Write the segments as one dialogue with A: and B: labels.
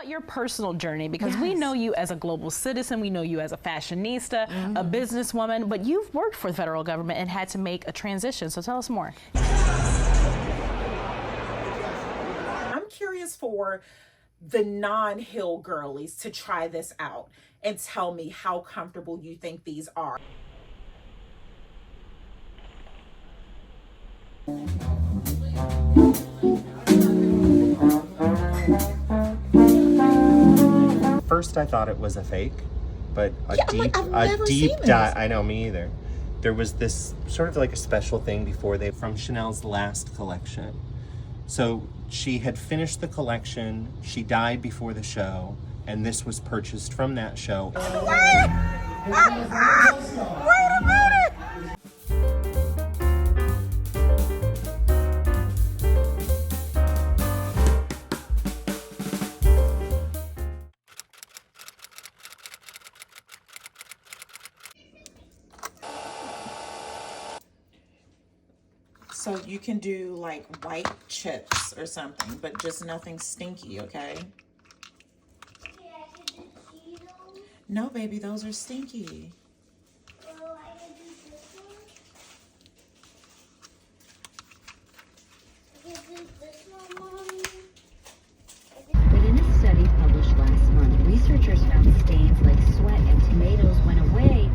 A: Your personal journey, because we know you as a global citizen, we know you as a fashionista, a businesswoman, but you've worked for the federal government and had to make a transition. So tell us more.
B: I'm curious for the non-hill girlies to try this out and tell me how comfortable you think these are.
C: First I thought it was a fake, but a
B: I've
C: deep
B: never
C: dive. I know, me either. There was this sort of like a special thing before from Chanel's last collection. So she had finished the collection, she died before the show, and this was purchased from that show.
B: Wait a minute! So you can do like white chips or something, but just nothing stinky, okay? No, baby, those are stinky.
D: But in a study published last month, researchers found stains like sweat and tomatoes went away.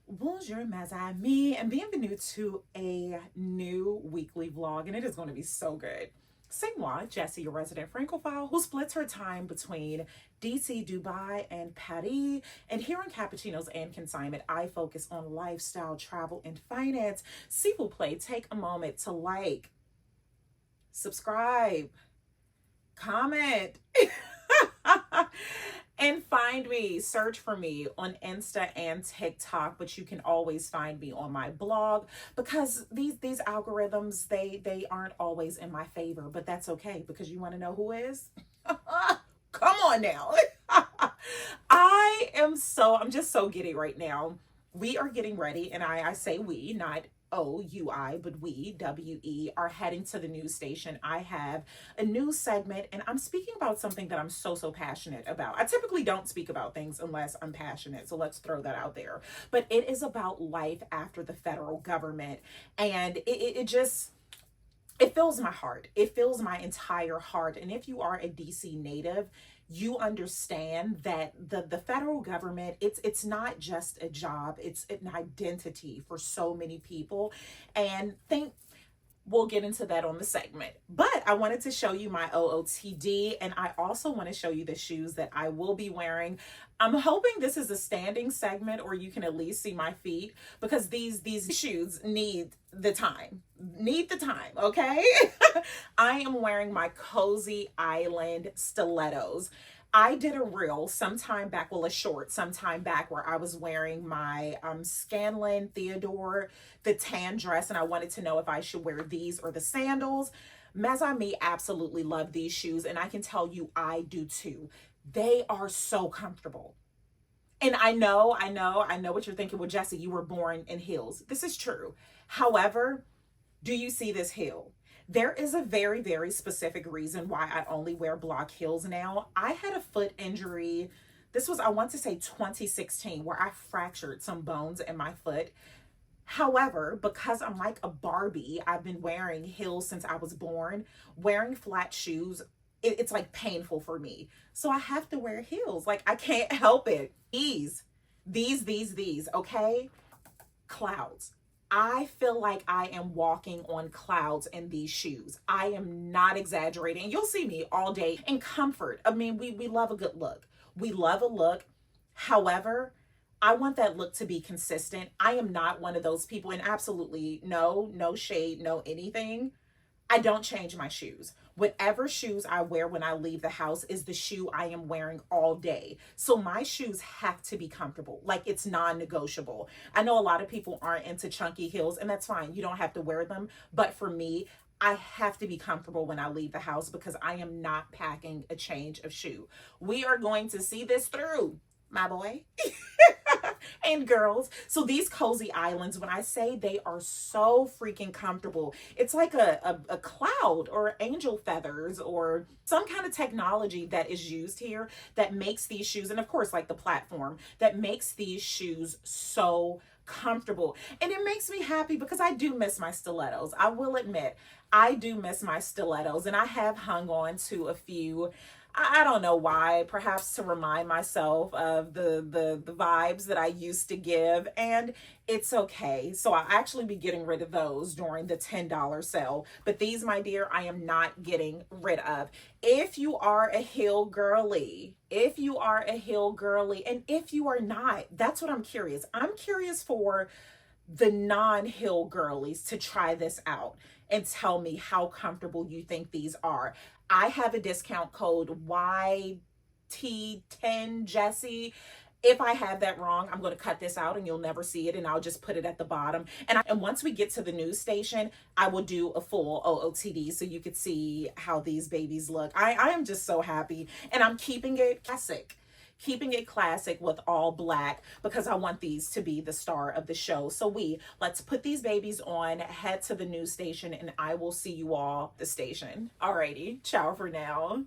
B: Bonjour, mes amis, and bienvenue to a new weekly vlog, and it is going to be so good. C'est moi, Jessie, your resident Francophile, who splits her time between DC, Dubai, and Paris. And here on Cappuccinos and Consignment, I focus on lifestyle, travel, and finance. S'il vous plaît, take a moment to like, subscribe, comment, and find me. Search for me on Insta and TikTok, but you can always find me on my blog, because these algorithms, they aren't always in my favor, but that's okay, because you want to know who is? Come on now. I'm just so giddy right now. We are getting ready, and I say we, not O-U-I, but we, W-E, are heading to the news station. I have a news segment, and I'm speaking about something that I'm so passionate about. I typically don't speak about things unless I'm passionate, so let's throw that out there. But it is about life after the federal government, and it fills my heart. It fills my entire heart. And if you are a DC native, you understand that the federal government, it's not just a job, it's an identity for so many people. And we'll get into that on the segment. But I wanted to show you my OOTD, and I also want to show you the shoes that I will be wearing. I'm hoping this is a standing segment, or you can at least see my feet, because these shoes need the time, okay? I am wearing my Cozy Island stilettos. I did a reel sometime back, well, a short sometime back, where I was wearing my Scanlan Theodore, the tan dress, and I wanted to know if I should wear these or the sandals. Mes-Amis absolutely love these shoes, and I can tell you I do too. They are so comfortable. And I know what you're thinking. Well, Jessie, you were born in heels. This is true. However, do you see this heel? There is a very, very specific reason why I only wear block heels now. I had a foot injury. This was, I want to say 2016, where I fractured some bones in my foot. However, because I'm like a Barbie, I've been wearing heels since I was born. Wearing flat shoes, it's like painful for me. So I have to wear heels. Like, I can't help it. These, okay? Clouds. I feel like I am walking on clouds in these shoes. I am not exaggerating. You'll see me all day in comfort. I mean, we love a good look. We love a look. However, I want that look to be consistent. I am not one of those people, and absolutely no shade, no anything. I don't change my shoes. Whatever shoes I wear when I leave the house is the shoe I am wearing all day. So my shoes have to be comfortable. Like, it's non-negotiable. I know a lot of people aren't into chunky heels, and that's fine. You don't have to wear them. But for me, I have to be comfortable when I leave the house, because I am not packing a change of shoe. We are going to see this through, my boy. and girls. So these cozy islands, when I say they are so freaking comfortable, it's like a cloud or angel feathers or some kind of technology that is used here that makes these shoes, and of course like the platform, that makes these shoes so comfortable. And it makes me happy because I do miss my stilettos. I will admit, I do miss my stilettos, and I have hung on to a few. I don't know why, perhaps to remind myself of the vibes that I used to give, and it's okay. So I'll actually be getting rid of those during the $10 sale. But these, my dear, I am not getting rid of. If you are a heel girly, and if you are not, that's what I'm curious. I'm curious for the non-heel girlies to try this out and tell me how comfortable you think these are. I have a discount code YT10 Jessie. If I have that wrong, I'm going to cut this out and you'll never see it, and I'll just put it at the bottom. And once we get to the news station, I will do a full OOTD so you could see how these babies look. I am just so happy, and I'm keeping it classic with all black because I want these to be the star of the show. So let's put these babies on, head to the news station, and I will see you all at the station. Alrighty, ciao for now.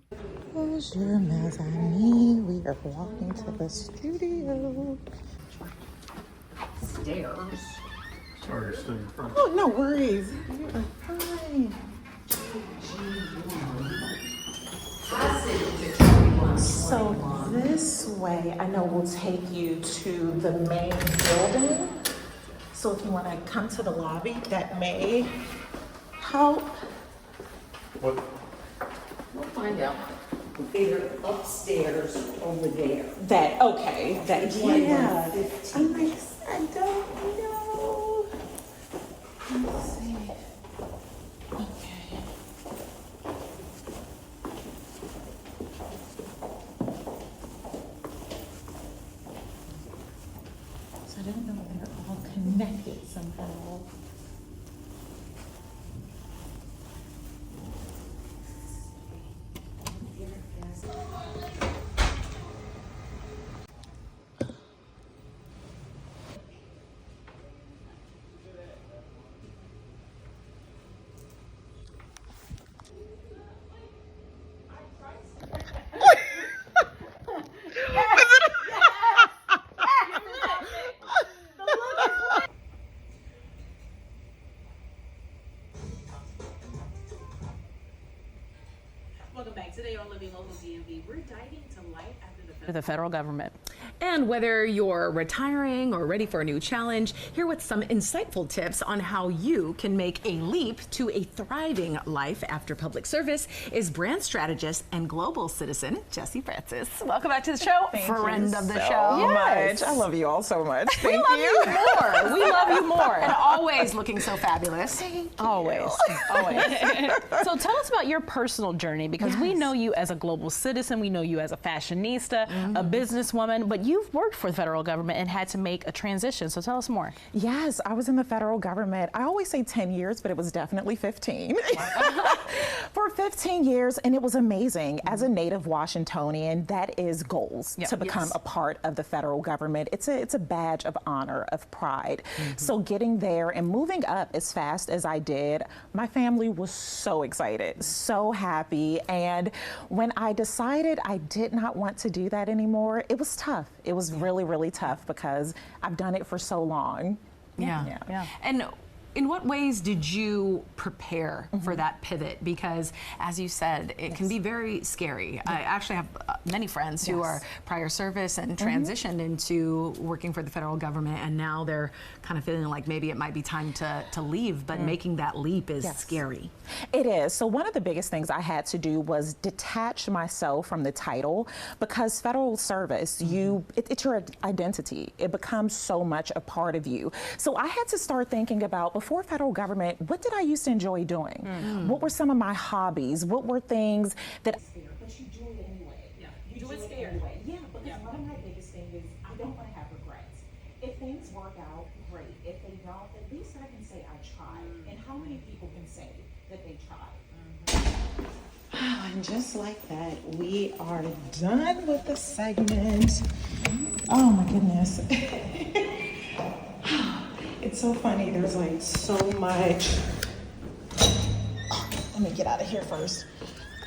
E: Bonjour, mes amis. We are walking to the studio.
B: Stairs.
F: Sorry to stay in front.
E: Oh, no worries. You are fine. So this way, I know will take you to the main building. So if you want to come to the lobby, that may help.
F: What?
G: We'll find out. They're upstairs over there.
E: Yeah. I'm like, I don't know. Let's see. Okay. So I don't know if they're all connected somehow.
A: Welcome back. Today on Living Local DMV, we're diving to life after the federal government.
H: And whether you're retiring or ready for a new challenge, here with some insightful tips on how you can make a leap to a thriving life after public service is brand strategist and global citizen Jessie Francis. Welcome back to the show, friend of the show.
E: Much. I love you all so much. Thank you.
H: More. We love you more. And always looking so fabulous.
A: Always. So tell us about your personal journey, because we know you as a global citizen, we know you as a fashionista, a businesswoman, but you've worked for the federal government and had to make a transition. So tell us more.
E: Yes, I was in the federal government. I always say 10 years, but it was definitely 15. For 15 years, and it was amazing. As a native Washingtonian, that is goals to become a part of the federal government. It's a badge of honor, of pride. So getting there and moving up as fast as I did, my family was so excited, so happy. And when I decided I did not want to do that anymore, it was tough. It was really, really tough because I've done it for so long.
H: Yeah. And in what ways did you prepare for that pivot? Because, as you said, it can be very scary. I actually have many friends who are prior service and transitioned into working for the federal government, and now they're kind of feeling like maybe it might be time to leave, but making that leap is scary.
E: It is. So one of the biggest things I had to do was detach myself from the title, because federal service, it's your identity. It becomes so much a part of you. So I had to start thinking about, before federal government, what did I used to enjoy doing? What were some of my hobbies? What were things that... But you do it anyway. You do it scared. Anyway. Yeah, because one of my biggest things is I don't want to have regrets. If things work out, great. If they don't, at least I can say I tried. And how many people can say that they tried? I And just like that, we are done with the segment. Oh my goodness. It's so funny. There's like so much. Let me get out of here first.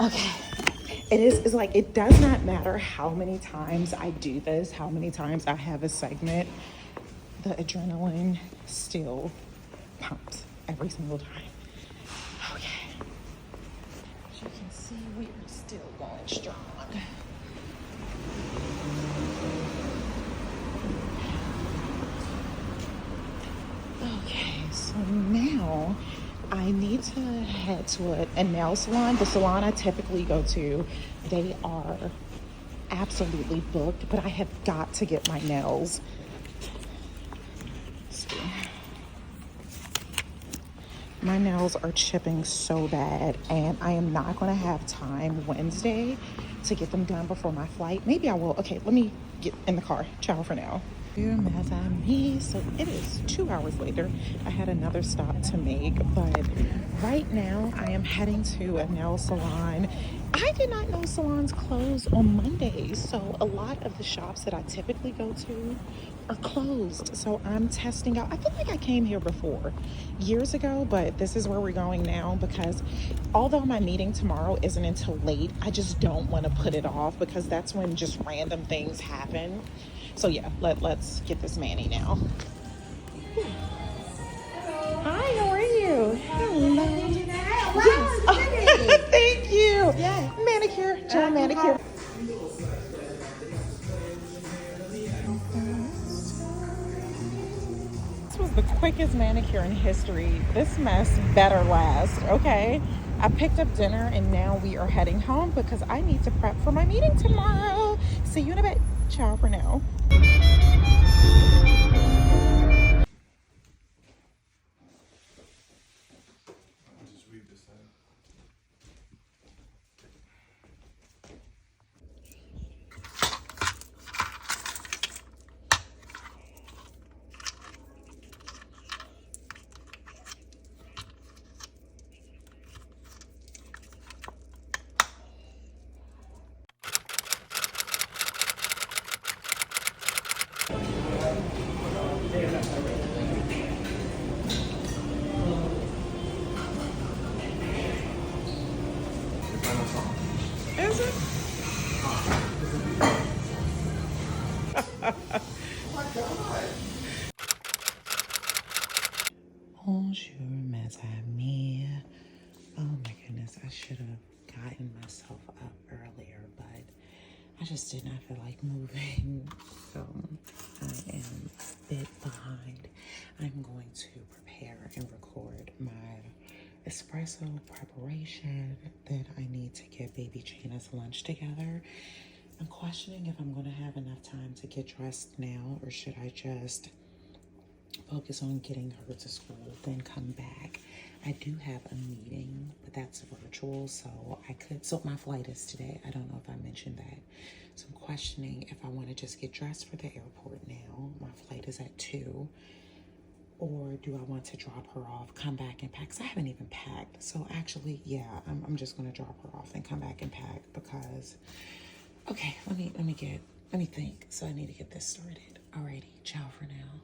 E: Okay. It's like, it does not matter how many times I do this, how many times I have a segment, the adrenaline still pumps every single time. Okay. As you can see, we are still going strong. Okay, so now I need to head to a nail salon. The salon I typically go to, they are absolutely booked, but I have got to get my nails. Let's see. My nails are chipping so bad, and I am not going to have time Wednesday to get them done before my flight. Maybe I will. Okay, let me get in the car. Ciao for now. So it is 2 hours later. I had another stop to make, but right now I am heading to a nail salon. I did not know salons close on Mondays, so a lot of the shops that I typically go to are closed. So I'm testing out. I feel like I came here before years ago, but this is where we're going now, because although my meeting tomorrow isn't until late, I just don't want to put it off, because that's when just random things happen. So yeah, let's get this mani now. Hi, how are you? Hello. Yes. Oh, thank you. Yeah. Manicure, gel manicure. This was the quickest manicure in history. This mess better last, okay? I picked up dinner and now we are heading home because I need to prep for my meeting tomorrow. See you in a bit. Ciao for now. Is it? Bonjour, mes amis. Oh my goodness, I should have gotten myself up earlier, but I just did not feel like moving. So I am a bit behind. I'm going to prepare and record my espresso preparation. Then I need to get baby Gina's lunch together. I'm questioning if I'm going to have enough time to get dressed now, or should I just focus on getting her to school, then come back. I do have a meeting, but that's virtual, so so my flight is today. I don't know if I mentioned that. So I'm questioning if I want to just get dressed for the airport now. My flight is at 2. Or do I want to drop her off, come back and pack? 'Cause I haven't even packed. So actually, yeah, I'm just going to drop her off and come back and pack because, okay, let me think. So I need to get this started. Alrighty, ciao for now.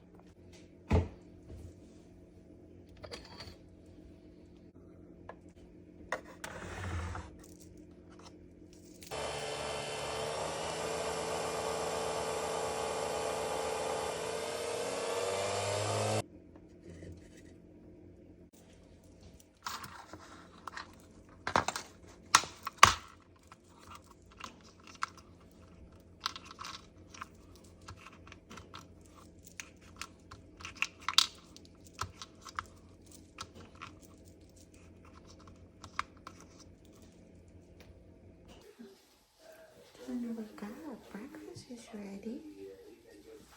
E: Wake up, breakfast is ready.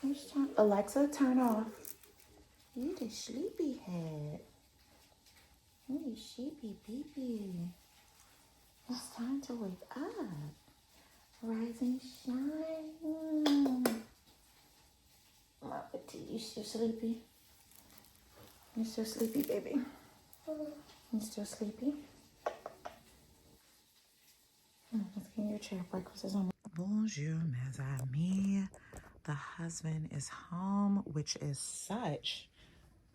E: It's time. Alexa, turn off. You the sleepy head. You sleepy baby. It's time to wake up. Rise and shine. Mama, you still sleepy? You still sleepy, baby? You still sleepy? Let's get your chair. Breakfast is on. Bonjour, mes amis. The husband is home, which is such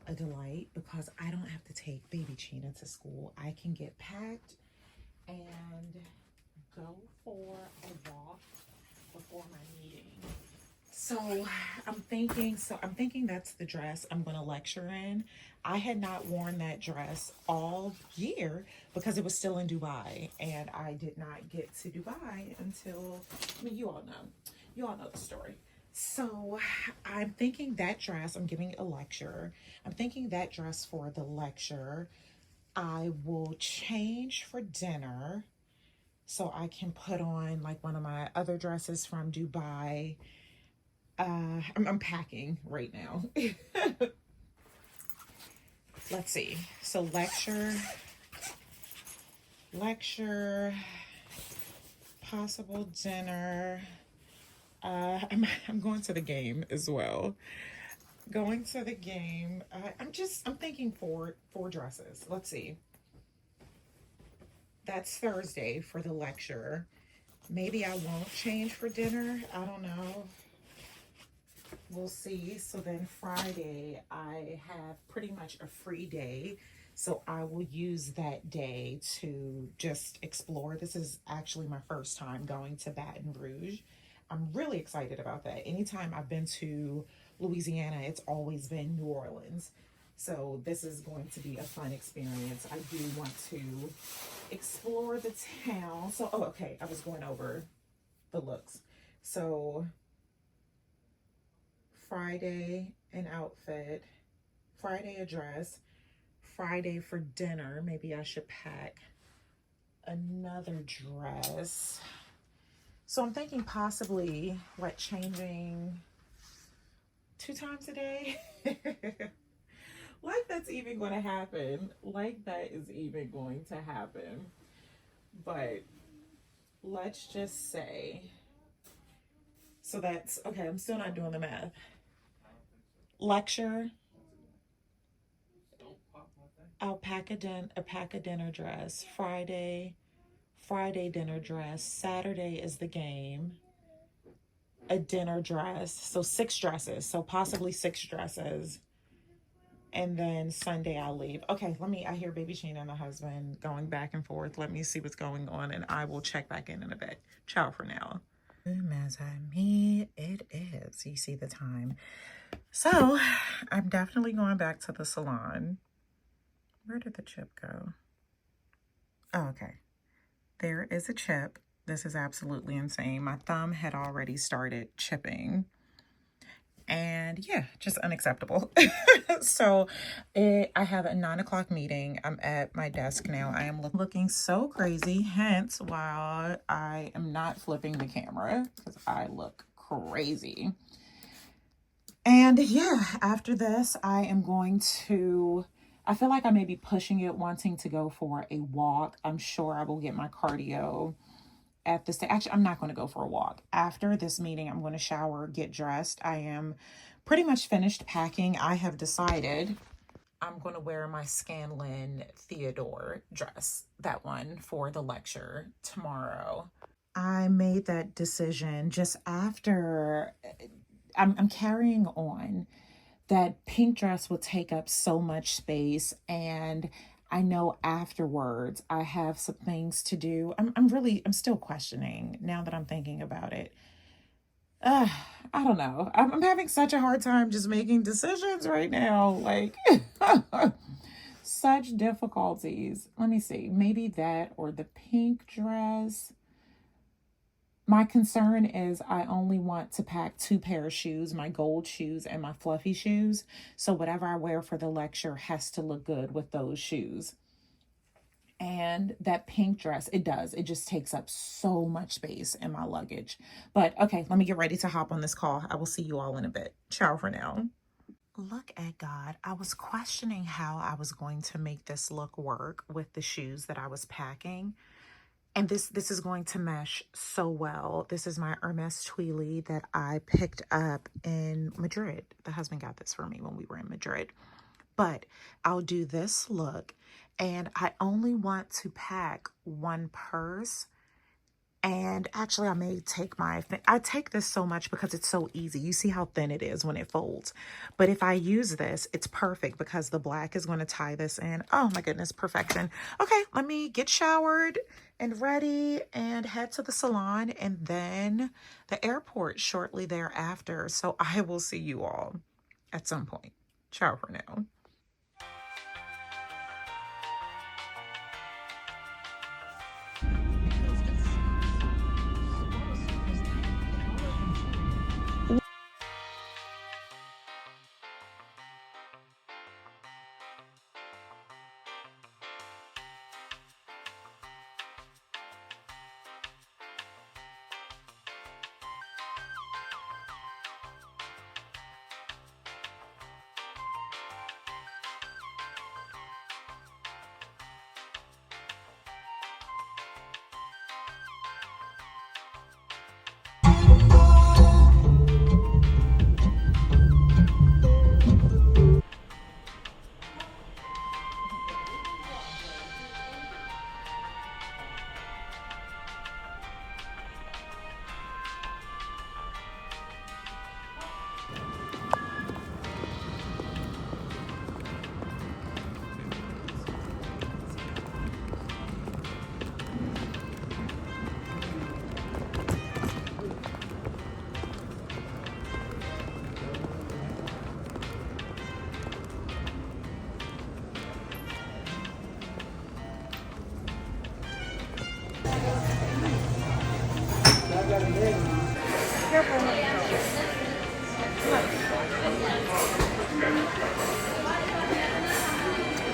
E: a delight because I don't have to take baby Chena to school. I can get packed and go for a walk before my meeting. So I'm thinking that's the dress I'm going to lecture in. I had not worn that dress all year because it was still in Dubai, and I did not get to Dubai until, I mean, you all know the story. So I'm thinking that dress, I'm giving a lecture. I'm thinking that dress for the lecture. I will change for dinner so I can put on like one of my other dresses from Dubai. I'm packing right now. Let's see. So lecture, possible dinner. I'm going to the game as well. Going to the game. I'm thinking four dresses. Let's see. That's Thursday for the lecture. Maybe I won't change for dinner. I don't know. We'll see. So then Friday, I have pretty much a free day. So I will use that day to just explore. This is actually my first time going to Baton Rouge. I'm really excited about that. Anytime I've been to Louisiana, it's always been New Orleans. So this is going to be a fun experience. I do want to explore the town. So, oh, okay. I was going over the looks. So Friday, an outfit, Friday, a dress, Friday for dinner. Maybe I should pack another dress. So I'm thinking possibly, changing 2 times a day? Like that's even going to happen. Like that is even going to happen. But let's just say, so that's, okay, I'm still not doing the math. Lecture, I'll pack a dinner dress. Friday dinner dress. Saturday is the game. A dinner dress. So 6 dresses. So possibly 6 dresses. And then Sunday I'll leave. Okay, I hear baby Sheena and the husband going back and forth. Let me see what's going on and I will check back in a bit. Ciao for now. Mes amis, it is. You see the time. So I'm definitely going back to the salon. Where did the chip go? Oh, okay. There is a chip. This is absolutely insane. My thumb had already started chipping. And yeah, just unacceptable. So I have a 9 o'clock meeting. I'm at my desk now. I am looking so crazy, hence why I am not flipping the camera because I look crazy. And yeah, after this, I am going to, I feel like I may be pushing it, wanting to go for a walk. I'm sure I will get my cardio at this day. Actually, I'm not going to go for a walk. After this meeting, I'm going to shower, get dressed. I am pretty much finished packing. I have decided I'm going to wear my Scanlan Theodore dress, that one for the lecture tomorrow. I made that decision just after I'm carrying on. That pink dress will take up so much space, and I know afterwards I have some things to do. I'm still questioning now that I'm thinking about it. I don't know. I'm having such a hard time just making decisions right now. Like, such difficulties. Let me see. Maybe that or the pink dress. My concern is I only want to pack 2 pair of shoes, my gold shoes and my fluffy shoes. So whatever I wear for the lecture has to look good with those shoes. And that pink dress, it does. It just takes up so much space in my luggage. But okay, let me get ready to hop on this call. I will see you all in a bit. Ciao for now. Look at God. I was questioning how I was going to make this look work with the shoes that I was packing. And this is going to mesh so well. This is my Hermes Tweely that I picked up in Madrid. The husband got this for me when we were in Madrid. But I'll do this look, and I only want to pack 1 purse
B: And actually I may take I take this so much because it's so easy. You see how thin it is when it folds. But if I use this, it's perfect because the black is going to tie this in. Oh my goodness, perfection. Okay, let me get showered and ready and head to the salon and then the airport shortly thereafter. So I will see you all at some point. Ciao for now.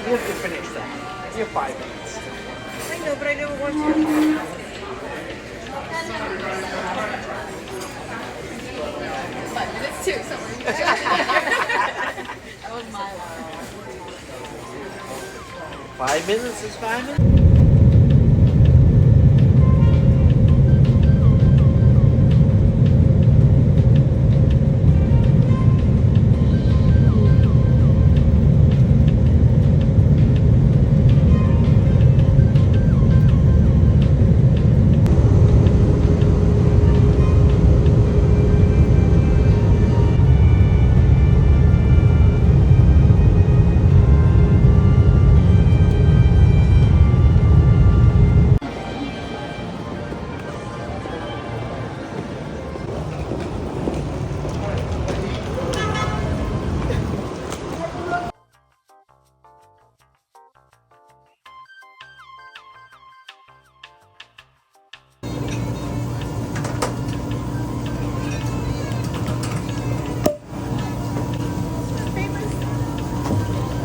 I: You have to finish that. You have 5 minutes.
G: I know, but I never want to.
H: 5 minutes too, sorry. That was my line.
I: 5 minutes is 5 minutes?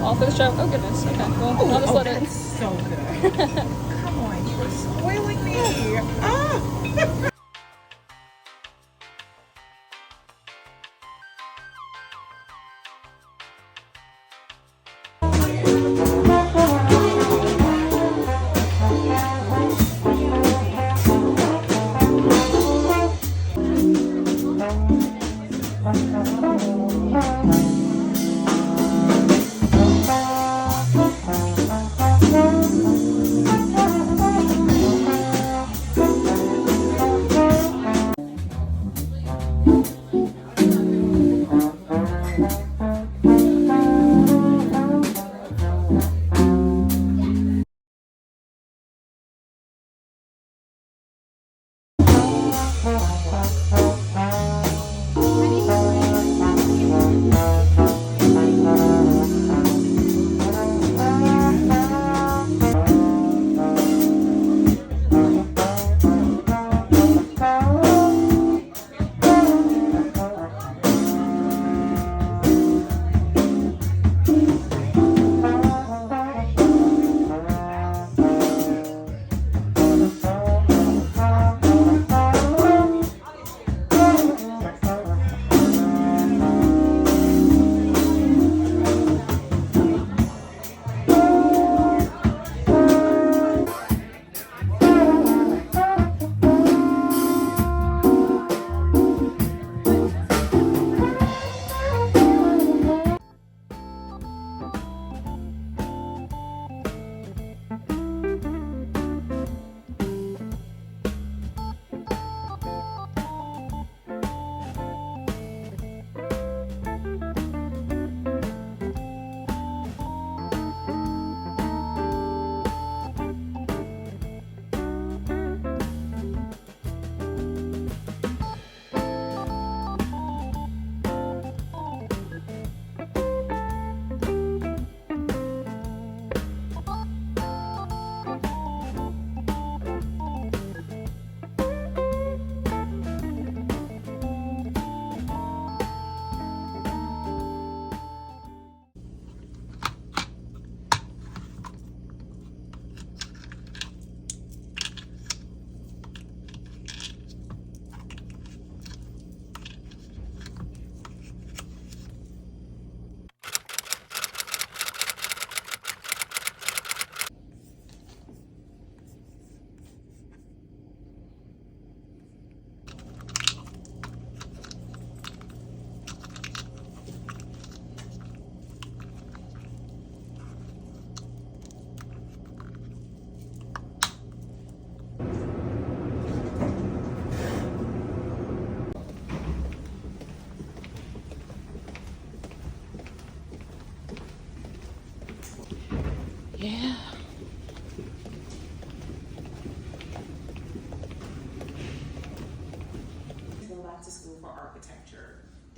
J: All for the show? Oh goodness. Okay. Well, I'll just let it.
B: That's so good. Come on, you are spoiling me. Ah!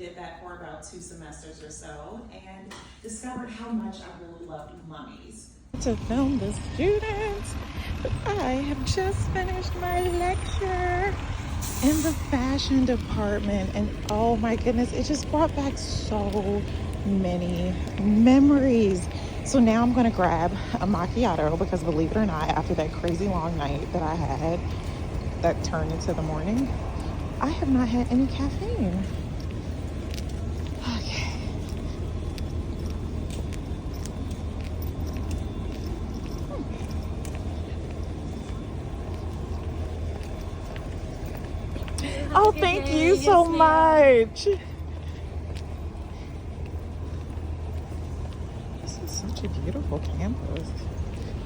E: did that for about 2 semesters or so, and discovered how much I really loved mummies. To film the students, but I have just finished my lecture in the fashion department, and oh my goodness, it just brought back so many memories. So now I'm gonna grab a macchiato because, believe it or not, after that crazy long night that I had that turned into the morning, I have not had any caffeine. Okay. Oh, thank you so much. This is such a beautiful campus.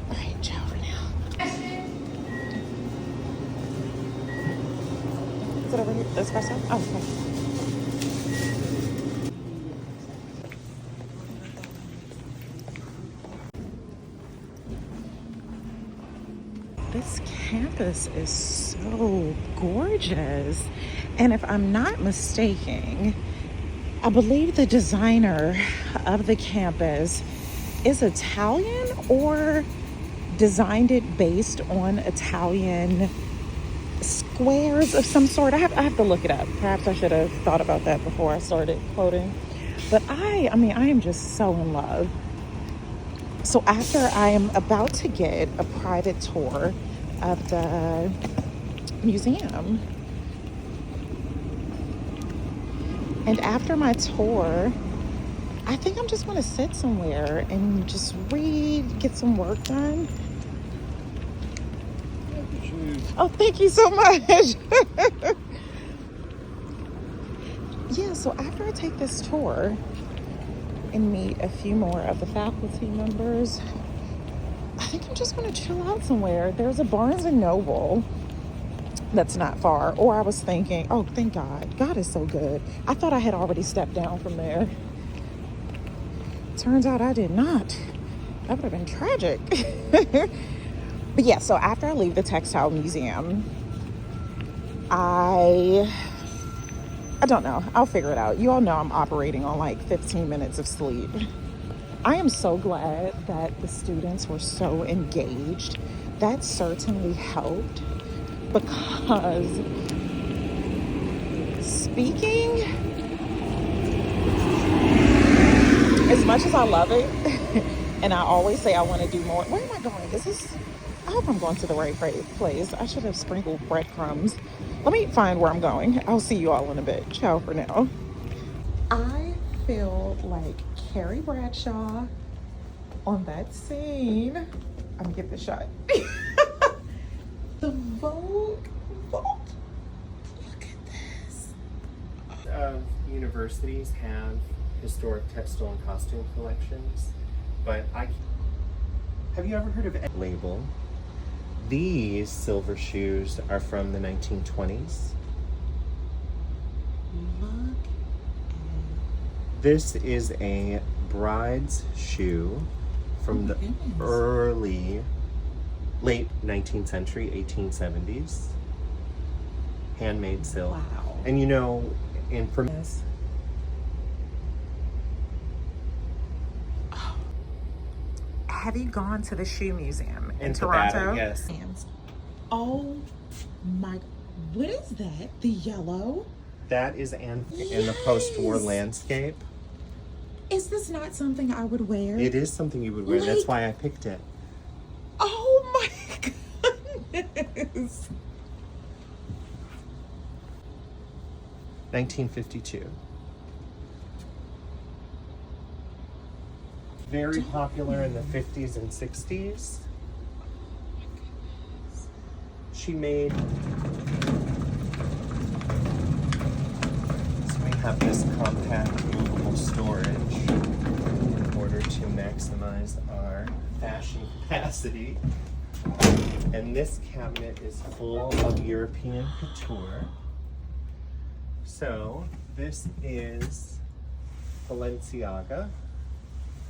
E: All right, ciao for now. Is it over here? Espresso? Oh, okay. This campus is so gorgeous. And if I'm not mistaken, I believe the designer of the campus is Italian or designed it based on Italian squares of some sort. I have to look it up. Perhaps I should have thought about that before I started quoting. But I am just so in love. So after I am about to get a private tour of the museum, and after my tour, I think I'm just going to sit somewhere and just read, get some work done. Oh, thank you so much. Yeah, so after I take this tour and meet a few more of the faculty members, I think I'm just going to chill out somewhere. There's a Barnes & Noble that's not far. Or I was thinking, oh, thank God. God is so good. I thought I had already stepped down from there. Turns out I did not. That would have been tragic. But yeah, so after I leave the textile museum, I don't know. I'll figure it out. You all know I'm operating on like 15 minutes of sleep. I am so glad that the students were so engaged. That certainly helped, because speaking, as much as I love it, and I always say I want to do more. Where am I going? I hope I'm going to the right place. I should have sprinkled breadcrumbs. Let me find where I'm going. I'll see you all in a bit. Ciao for now. I feel like Carrie Bradshaw on that scene. I'm gonna get the shot. The Vogue. Look at this.
C: Universities have historic textile and costume collections, but have you ever heard of label? These silver shoes are from the 1920s.
E: Look.
C: This is a bride's shoe from the late 19th century, 1870s. Handmade silk.
E: Wow.
C: And you know, in from this.
E: Have you gone to the shoe museum in
C: Toronto?
E: Toronto?
C: Yes.
E: Oh my, what is that? The yellow?
C: That is in the post-war landscape.
E: Is this not something I would wear?
C: It is something you would wear.
E: Like,
C: that's why I picked it.
E: Oh my goodness.
C: 1952. Very popular in the 50s and 60s. She made... So we have this compact movable storage in order to maximize our fashion capacity. And this cabinet is full of European couture. So this is Balenciaga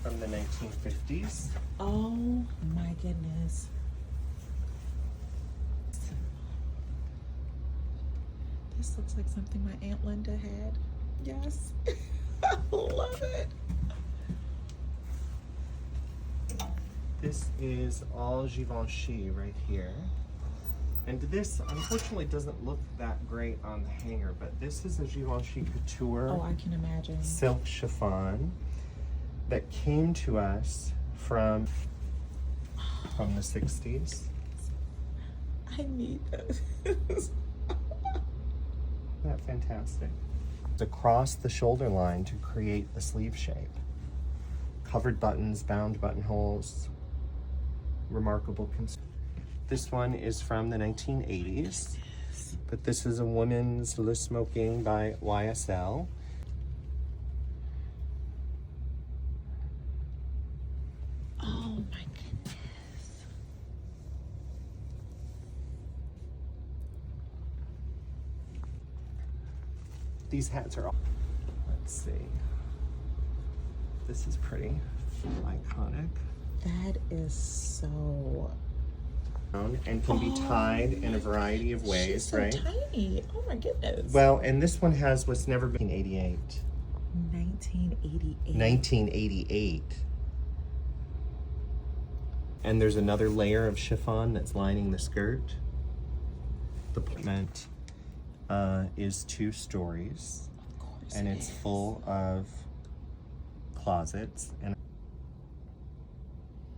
C: from the 1950s.
E: Oh my goodness. This looks like something my Aunt Linda had. Yes. I love it.
C: This is all Givenchy right here. And this, unfortunately, doesn't look that great on the hanger, but this is a Givenchy Couture.
E: Oh, I can imagine.
C: Silk chiffon that came to us from the 60s.
E: I need this.
C: Isn't that fantastic? Across the shoulder line to create the sleeve shape. Covered buttons, bound buttonholes, remarkable. This one is from the 1980s, but this is a woman's Le Smoking by YSL.
E: Oh my goodness.
C: These hats are all, let's see. This is pretty iconic.
E: That is so...
C: And can be tied in a variety of ways,
E: she's so
C: right?
E: tiny. Oh my goodness.
C: Well, and this one has what's never been 88.
E: 1988.
C: 1988. And there's another layer of chiffon that's lining the skirt. The apartment is 2 stories.
E: Of course.
C: And it's full of closets. And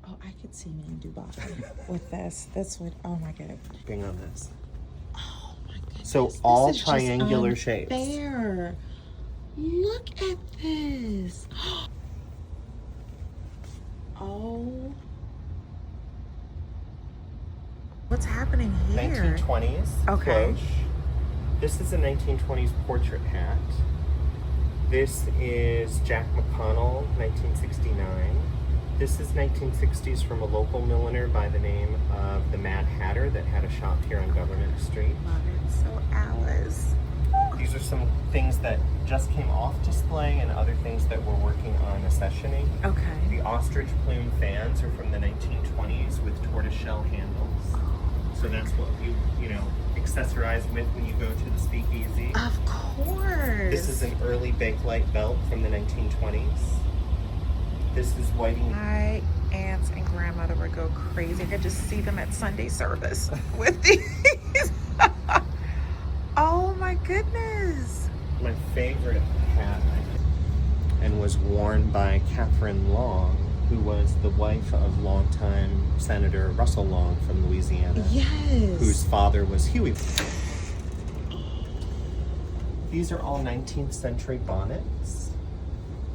E: oh, I could see me in Dubai with this. This would, oh my god.
C: being on this.
E: Oh my goodness.
C: So
E: This
C: all
E: is just
C: triangular shapes.
E: unfair. Look at this. Oh. What's happening here?
C: 1920s.
E: Okay.
C: Cloche. This is a 1920s portrait hat. This is Jack McConnell, 1969. This is 1960s from a local milliner by the name of the Mad Hatter that had a shop here on Government Street.
E: Love it. So Alice.
C: These are some things that just came off display and other things that we're working on accessioning.
E: Okay.
C: The ostrich plume fans are from the 1920s with tortoiseshell handles. So that's what you know, accessorize with when you go to the speakeasy.
E: Of course.
C: This is an early Bakelite belt from the 1920s. This is Whiting.
E: My aunts and grandmother would go crazy. I could just see them at Sunday service with these. Oh my goodness.
C: My favorite hat, and was worn by Catherine Long, who was the wife of longtime Senator Russell Long from Louisiana.
E: Yes.
C: Whose father was Huey. These are all 19th century bonnets.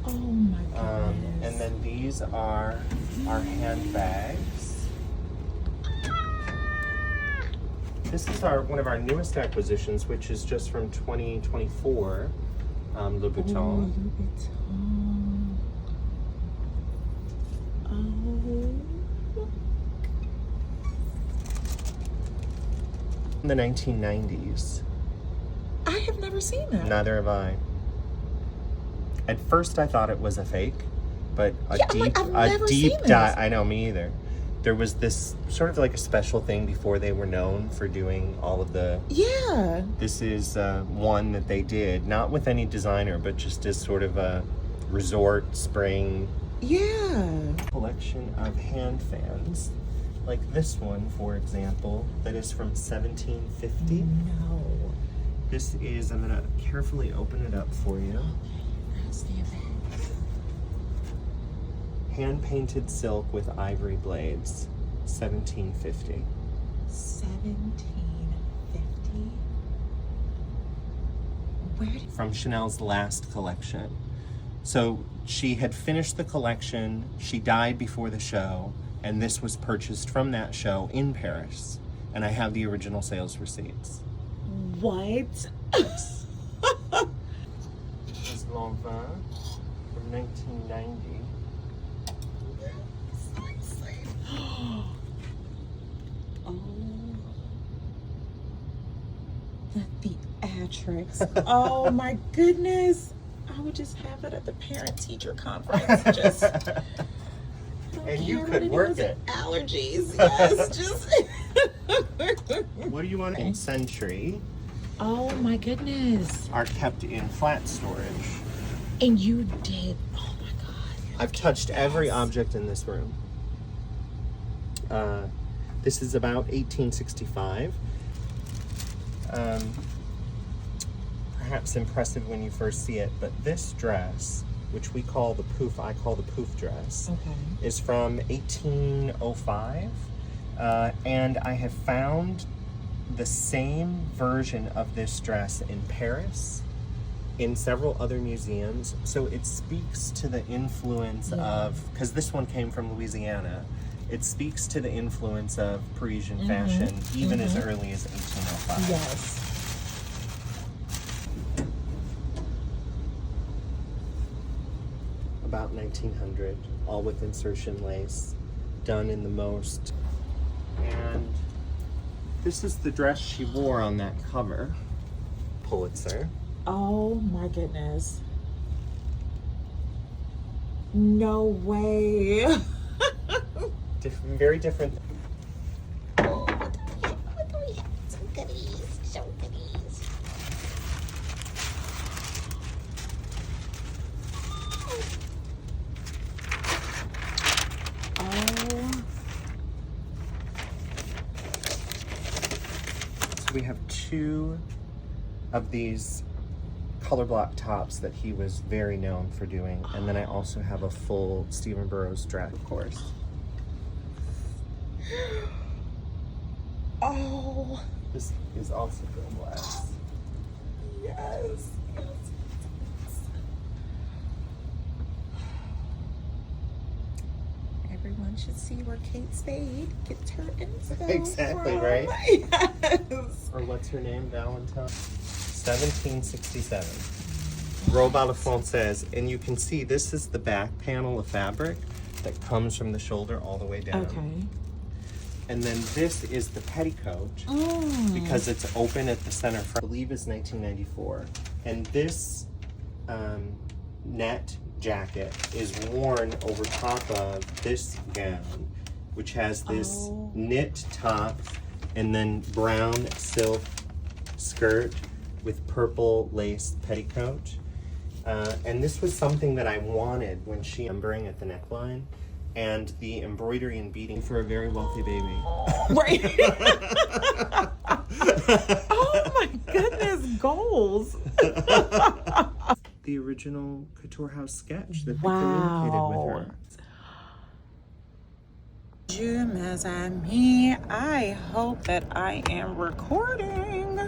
E: Oh my goodness.
C: And then these are our handbags. This is one of our newest acquisitions, which is just from 2024, Le Baton.
E: Oh, Louis Vuitton. Oh.
C: In the 1990s.
E: I have never seen that.
C: Neither have I. At first I thought it was a fake, but a deep dive. I know, me either. There was this sort of like a special thing before they were known for doing all of the...
E: Yeah.
C: This is one that they did, not with any designer, but just as sort of a resort spring...
E: Yeah.
C: Collection of hand fans, like this one, for example, that is from 1750.
E: No.
C: This is, I'm gonna carefully open it up for you. Hand-painted silk with ivory blades, 1750.
E: 1750?
C: From Chanel's last collection. So she had finished the collection, she died before the show, and this was purchased from that show in Paris. And I have the original sales receipts.
E: What?
C: This is Lanvin from 1990.
E: Oh, the theatrics. Oh my goodness. I would just have that at the parent-teacher conference. Just,
C: and you could work it.
E: Allergies, yes, just.
C: What do you want in Century?
B: Oh my goodness.
C: are kept in flat storage.
B: And you did, oh my God.
C: I've touched every object in this room. This is about 1865. Perhaps impressive when you first see it, but this dress, which we call the poof, I call the poof dress, is from 1805. And I have found the same version of this dress in Paris, in several other museums. So it speaks to the influence of, because this one came from Louisiana, it speaks to the influence of Parisian fashion even as early as 1805.
B: Yes.
C: About 1900, all with insertion lace, done in the most. And this is the dress she wore on that cover, Pulitzer.
B: Oh my goodness. No way.
C: Very different.
B: Oh, what do we have? Some goodies. Some goodies.
C: So we have two of these color block tops that he was very known for doing. And then I also have a full Stephen Burrows dress, of course.
B: Oh.
C: This is also film glass.
B: Yes. Everyone should see where Kate Spade gets her info
C: Exactly,
B: from.
C: right?
B: Yes.
C: Or what's her name? Valentine? 1767. Robe à la Française. And you can see this is the back panel of fabric that comes from the shoulder all the way down.
B: Okay.
C: And then this is the petticoat because it's open at the center. I believe it's 1994. And this net jacket is worn over top of this gown, which has this knit top and then brown silk skirt with purple lace petticoat. And this was something that I wanted when she numbering at the neckline. And the embroidery and beading for a very wealthy baby.
B: Right. Oh my goodness, goals.
C: The original Couture House sketch that they communicated with her.
B: Je mes amis, I hope that I am recording.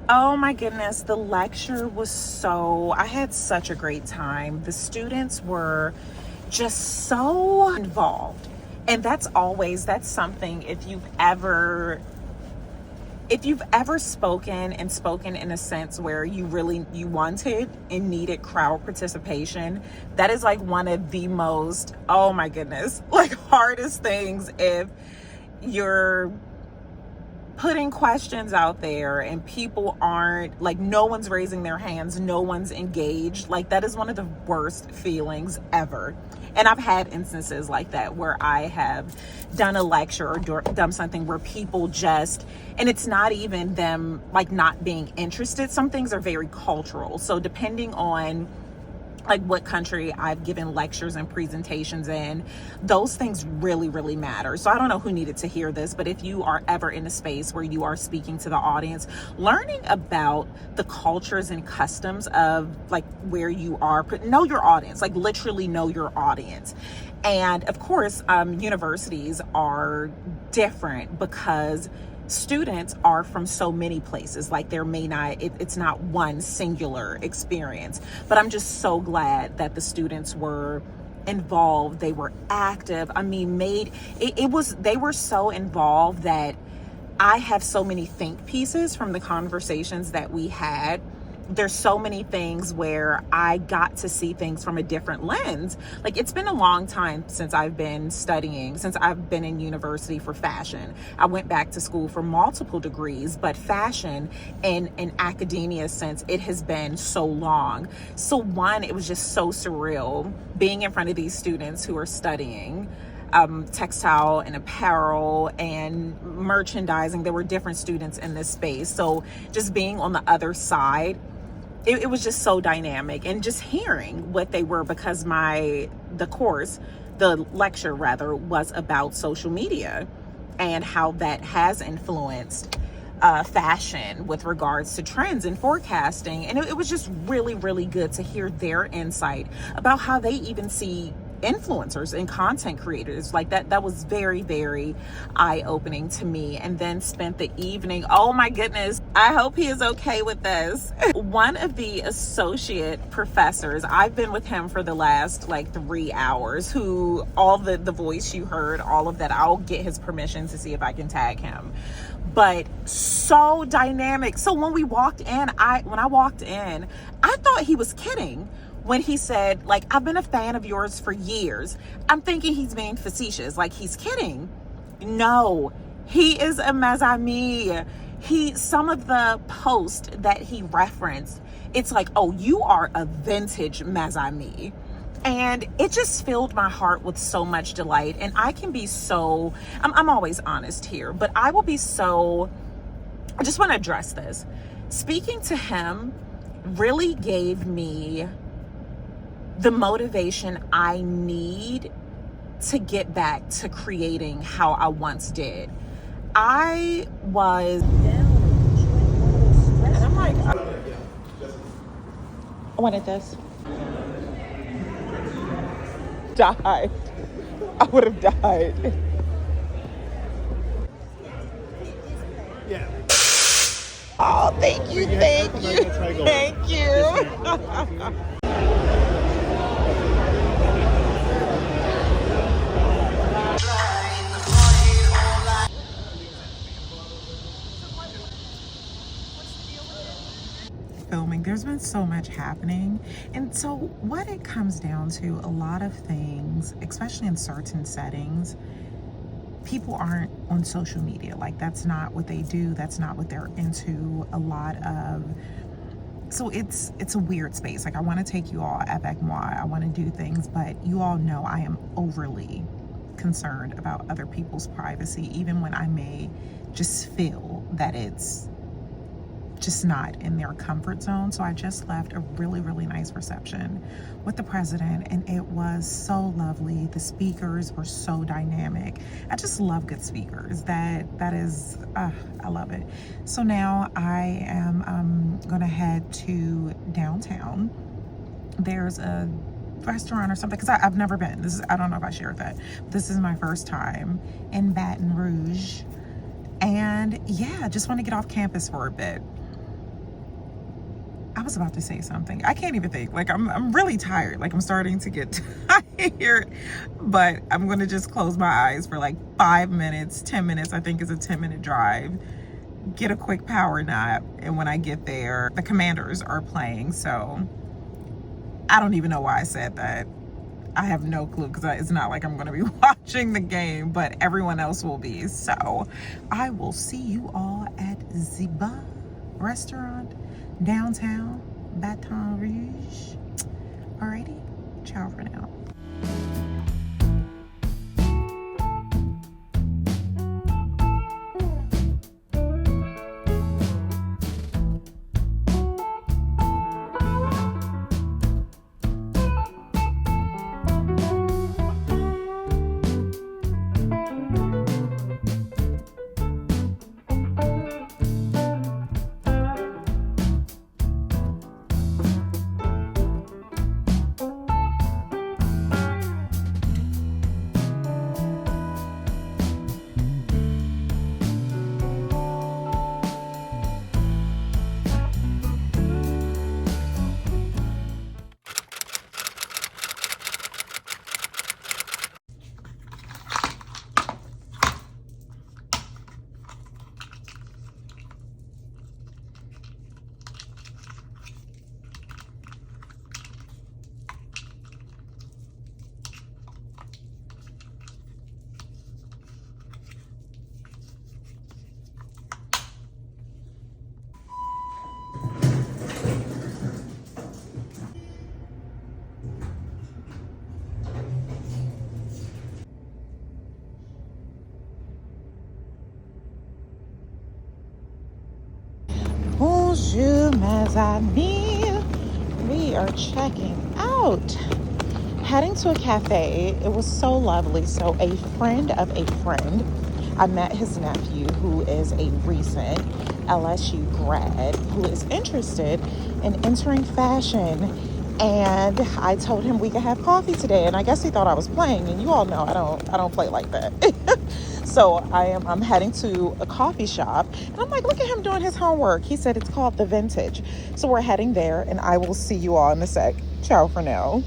B: Oh my goodness, the lecture was I had such a great time. The students were just so involved. And that's something, if you've ever spoken in a sense where you wanted and needed crowd participation, that is like one of the most, oh my goodness, like hardest things if you're putting questions out there and people aren't, like, no one's raising their hands, no one's engaged. Like, that is one of the worst feelings ever. And I've had instances like that where I have done a lecture or done something where people just, and it's not even them like not being interested. Some things are very cultural. So depending on like what country I've given lectures and presentations in, those things really, really matter. So I don't know who needed to hear this, but if you are ever in a space where you are speaking to the audience, learning about the cultures and customs of like where you are, know your audience, like literally know your audience. And of course, universities are different because students are from so many places. Like there may not, it's not one singular experience, but I'm just so glad that the students were involved. They were active. I mean, they were so involved that I have so many think pieces from the conversations that we had. There's so many things where I got to see things from a different lens. Like it's been a long time since I've been studying, since I've been in university for fashion. I went back to school for multiple degrees, but fashion in an academia sense, it has been so long. So one, it was just so surreal being in front of these students who are studying. textile and apparel and merchandising. There were different students in this space. So just being on the other side, it was just so dynamic, and just hearing what they were, because the lecture rather, was about social media and how that has influenced fashion with regards to trends and forecasting. And it was just really, really good to hear their insight about how they even see influencers and content creators. Like that was very, very eye-opening to me. And then spent the evening, oh my goodness, I hope he is okay with this. One of the associate professors, I've been with him for the last like 3 hours, who all the voice you heard, all of that, I'll get his permission to see if I can tag him. But so dynamic. So when I walked in, I thought he was kidding when he said, like, I've been a fan of yours for years. I'm thinking he's being facetious, like he's kidding. No, he is a mes ami. Some of the posts that he referenced, it's like, oh, you are a vintage mes ami. And it just filled my heart with so much delight. And I can be so, I'm always honest here, but I will be so, I just want to address this. Speaking to him really gave me the motivation I need to get back to creating how I once did. I was, and I'm like, I wanted this. Died. I would have died.
F: Yeah.
B: Oh, thank you, thank you, thank you. Filming, there's been so much happening, and so what it comes down to, a lot of things, especially in certain settings, people aren't on social media. Like, that's not what they do, that's not what they're into. A lot of, so it's a weird space. Like, I want to take you all avec moi, I want to do things, but you all know I am overly concerned about other people's privacy, even when I may just feel that it's just not in their comfort zone. So I just left a really, really nice reception with the president, and it was so lovely. The speakers were so dynamic. I just love good speakers. That is, I love it. So now I am gonna head to downtown. There's a restaurant or something, because I've never been. I don't know if I shared that. This is my first time in Baton Rouge, and yeah, just want to get off campus for a bit. I was about to say something. I can't even think. Like, I'm really tired. Like, I'm starting to get tired, but I'm going to just close my eyes for like 5 minutes, 10 minutes. I think it's a 10-minute drive. Get a quick power nap. And when I get there, the Commanders are playing. So I don't even know why I said that. I have no clue, because it's not like I'm going to be watching the game, but everyone else will be. So I will see you all at Ziba restaurant, downtown Baton Rouge. Alrighty, ciao for now.
E: Bonjour, mes amis. We are checking out. Heading to a cafe. It was so lovely. So a friend of a friend, I met his nephew, who is a recent LSU grad, who is interested in entering fashion. And I told him we could have coffee today, and I guess he thought I was playing. And you all know I don't play like that. So I'm heading to a coffee shop, and I'm like, look at him doing his homework. He said it's called The Vintage. So we're heading there, and I will see you all in a sec. Ciao for now.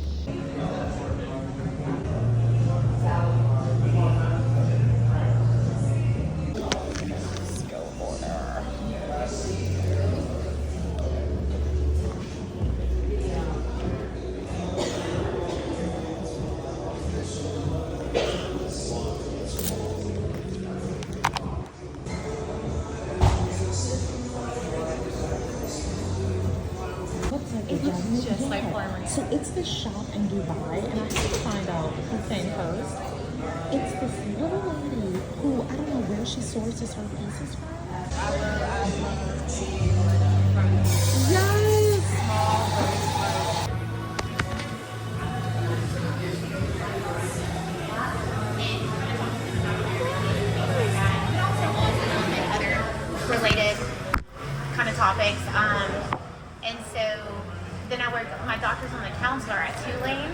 E: So it's this shop in Dubai, and I have to find out who thing first. It's this little lady who, I don't know where she sources her pieces from. Yes!
K: Related kind of topics. And so then I work, my doctor's on the counselor at Tulane.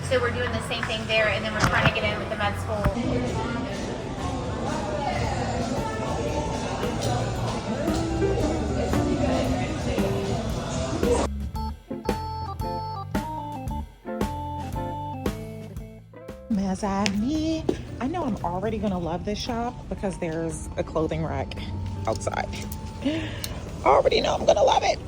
K: So we're doing the same thing there, and then we're trying to get in with the med school.
E: Mes amis, I know I'm already gonna love this shop because there's a clothing rack outside. I already know I'm gonna love it.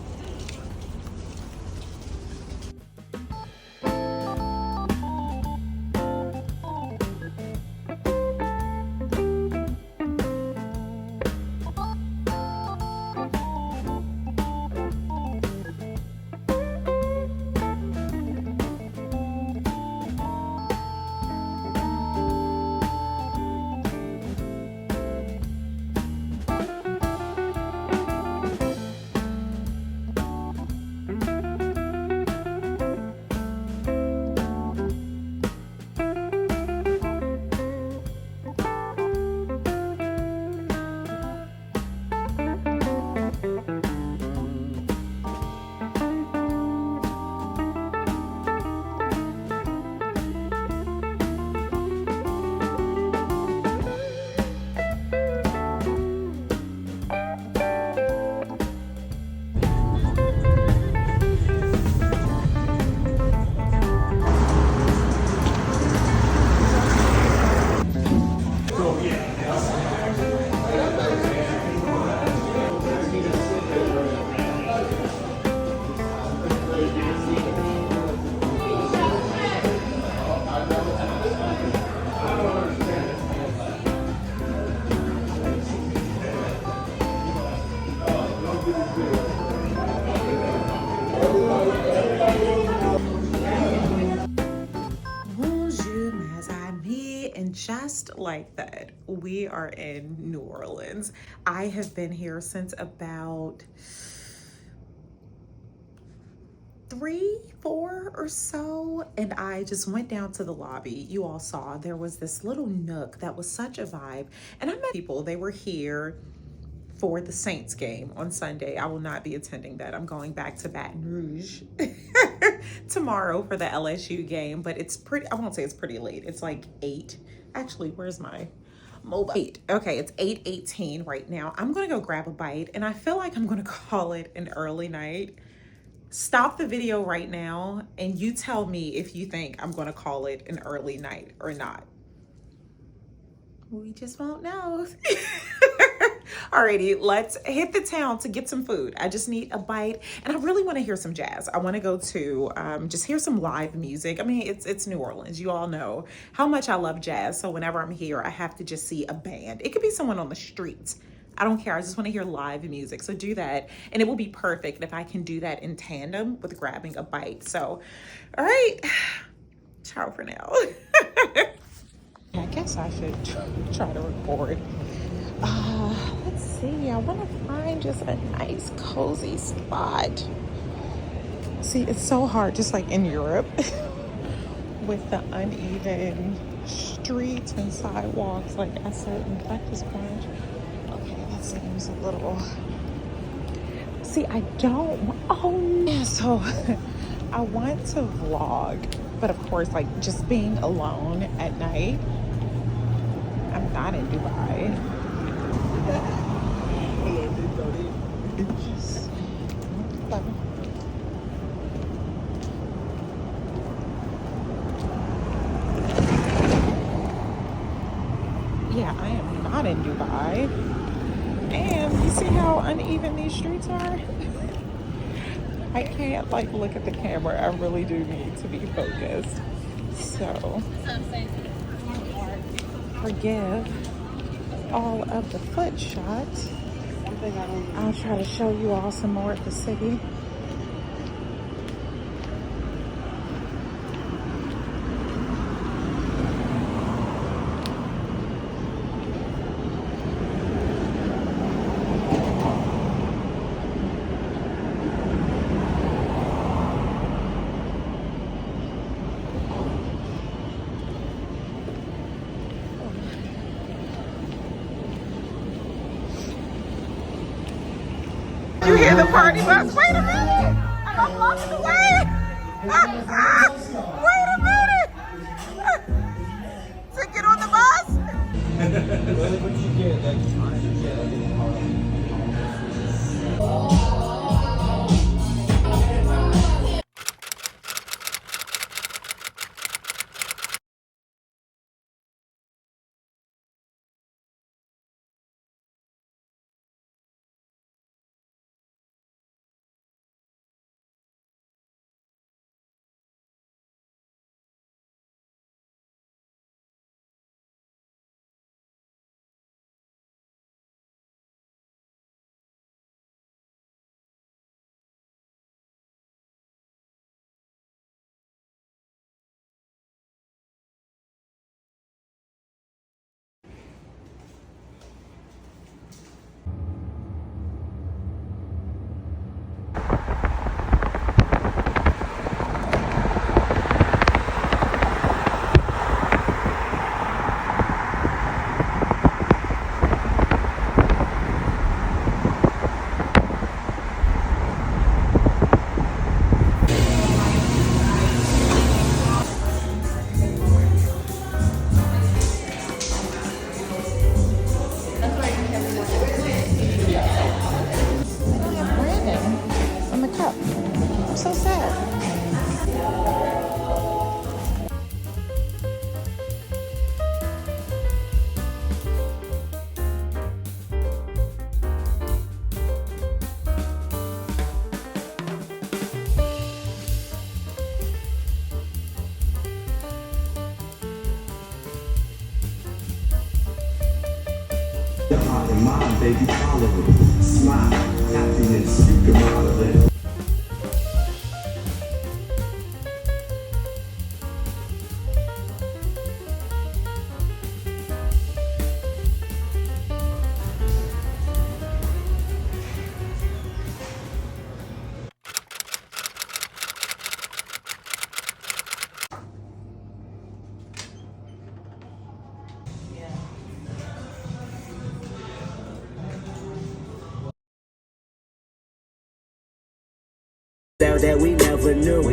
E: Just like that, we are in New Orleans. I have been here since about 3, 4 or so, and I just went down to the lobby. You all saw there was this little nook that was such a vibe, and I met people. They were here for the Saints game on Sunday. I will not be attending that. I'm going back to Baton Rouge tomorrow for the LSU game, but it's pretty, I won't say it's pretty late. It's like 8. Actually, where's my mobile? 8. Okay, it's 8:18 right now. I'm gonna go grab a bite, and I feel like I'm gonna call it an early night. Stop the video right now, and you tell me if you think I'm gonna call it an early night or not. We just won't know. Alrighty, let's hit the town to get some food. I just need a bite, and I really want to hear some jazz. I want to go to just hear some live music. I mean, it's New Orleans. You all know how much I love jazz, so whenever I'm here, I have to just see a band. It could be someone on the streets. I don't care. I just want to hear live music. So do that, and it will be perfect if I can do that in tandem with grabbing a bite. So, all right, ciao for now. I guess I should try to record. Let's see. I want to find just a nice, cozy spot. See, it's so hard, just like in Europe, with the uneven streets and sidewalks, like at certain practice points. Okay, that seems a little. See, I don't. Oh, man. So I want to vlog, but of course, like just being alone at night. I'm not in Dubai. Yeah, I am not in Dubai. And you see how uneven these streets are? I can't like look at the camera. I really do need to be focused. So forgive all of the foot shots. I'll try to show you all some more of the city. You hear the party bus? Wait a minute! I'm walking away! Wait a minute! To get on the bus?
L: My baby follow it. Smile, happiness, you can model it.
M: That we never knew.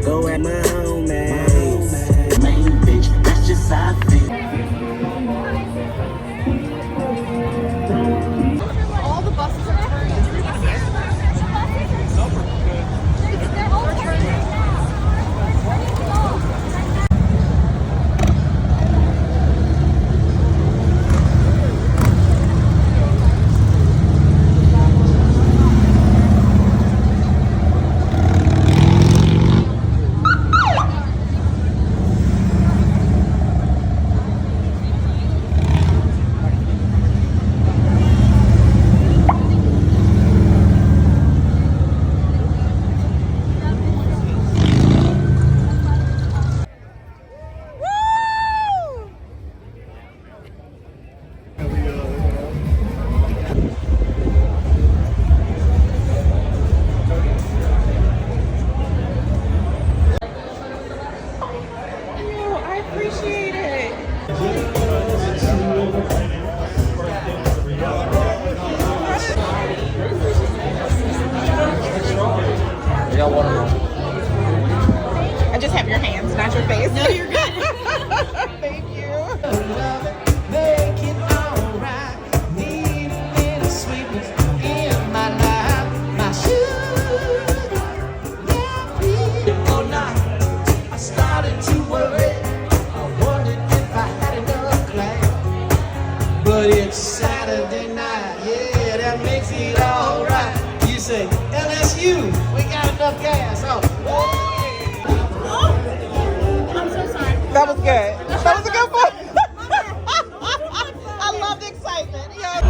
M: Go at my home, man. Main bitch, that's just how I feel.
J: All the buses are turning. They're all turning right now.
I: Yeah, so.
J: I'm so sorry.
I: That was good. That was a good one. I love the excitement. Yeah.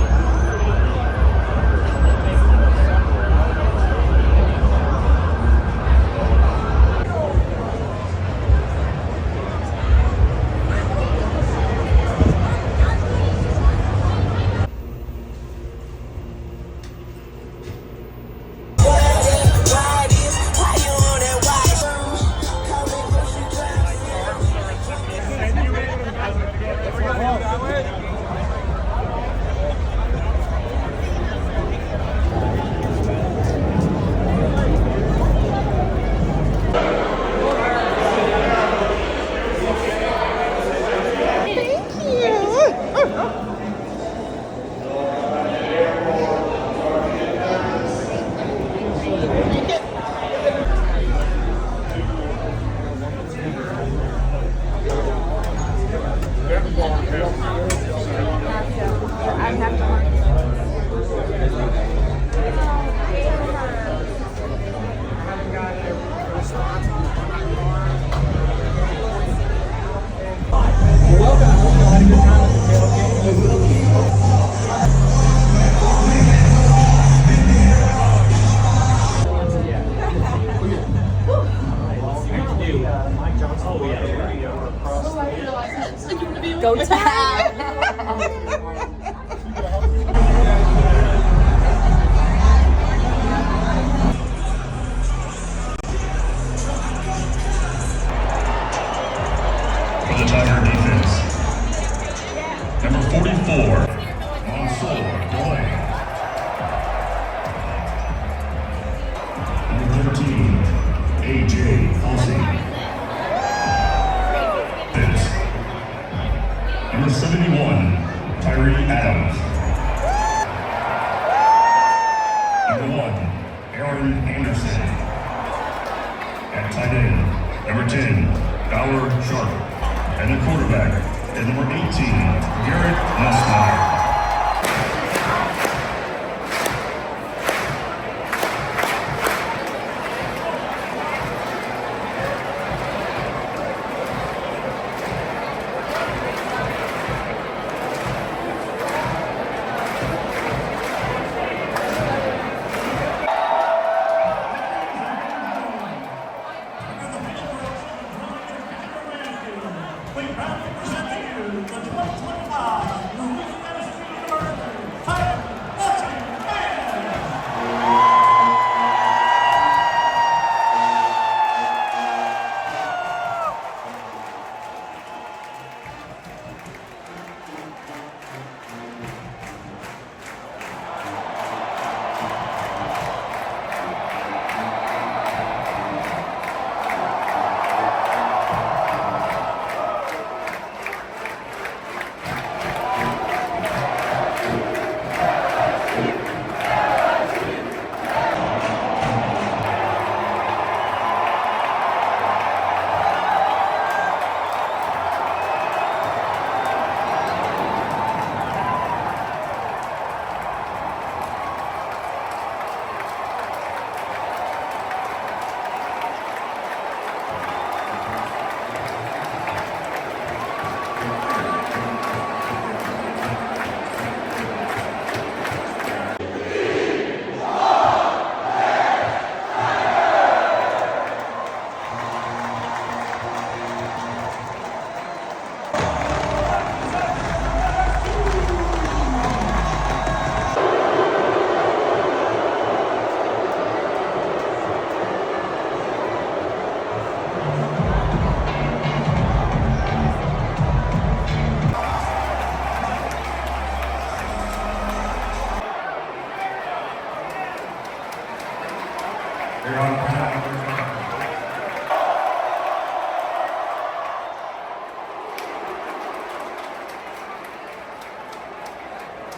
A: Go tag.
N: For the Tiger defense, number 44, Mansour Goy. Number 13, AJ Halsey. Number 71, Tyree Adams. Number 1, Aaron Anderson. At tight end, number 10, Bauer Sharp. And the quarterback is number 18, Garrett Nussmeier.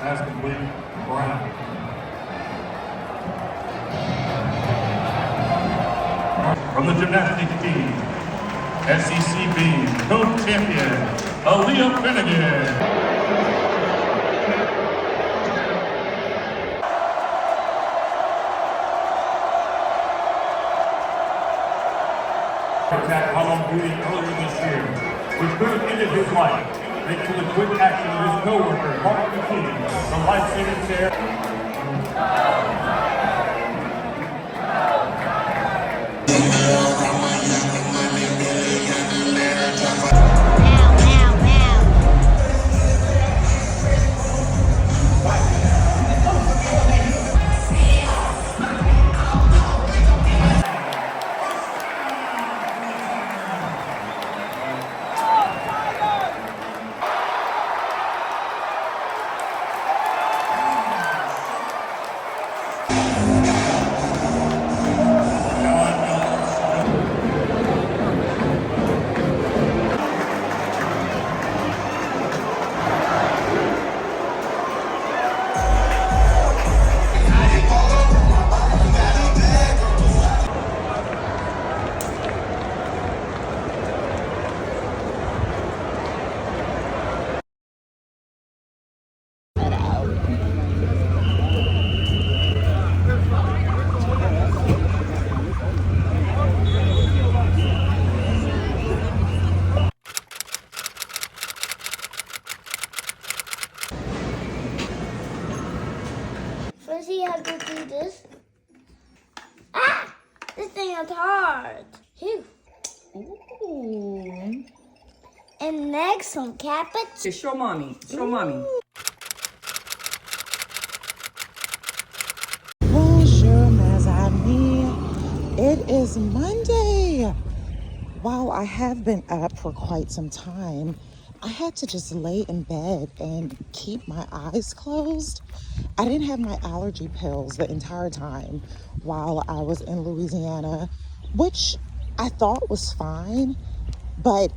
N: That's complete. Brown. From the gymnastics team, SECB co-champion, Aaliyah Finnegan. Attack Call of Duty earlier this year, which could have ended his life, thanks to the quick action of his co-worker, Mark McKinney, the life-saving chair.
O: First you have to do this. Ah! This thing is hard. Phew. Ooh. And next some cappuccinos.
P: Show mommy. Show mommy.
E: Bonjour, mes amis. It is Monday. While I have been up for quite some time, I had to just lay in bed and keep my eyes closed. I didn't have my allergy pills the entire time while I was in Louisiana, which I thought was fine. But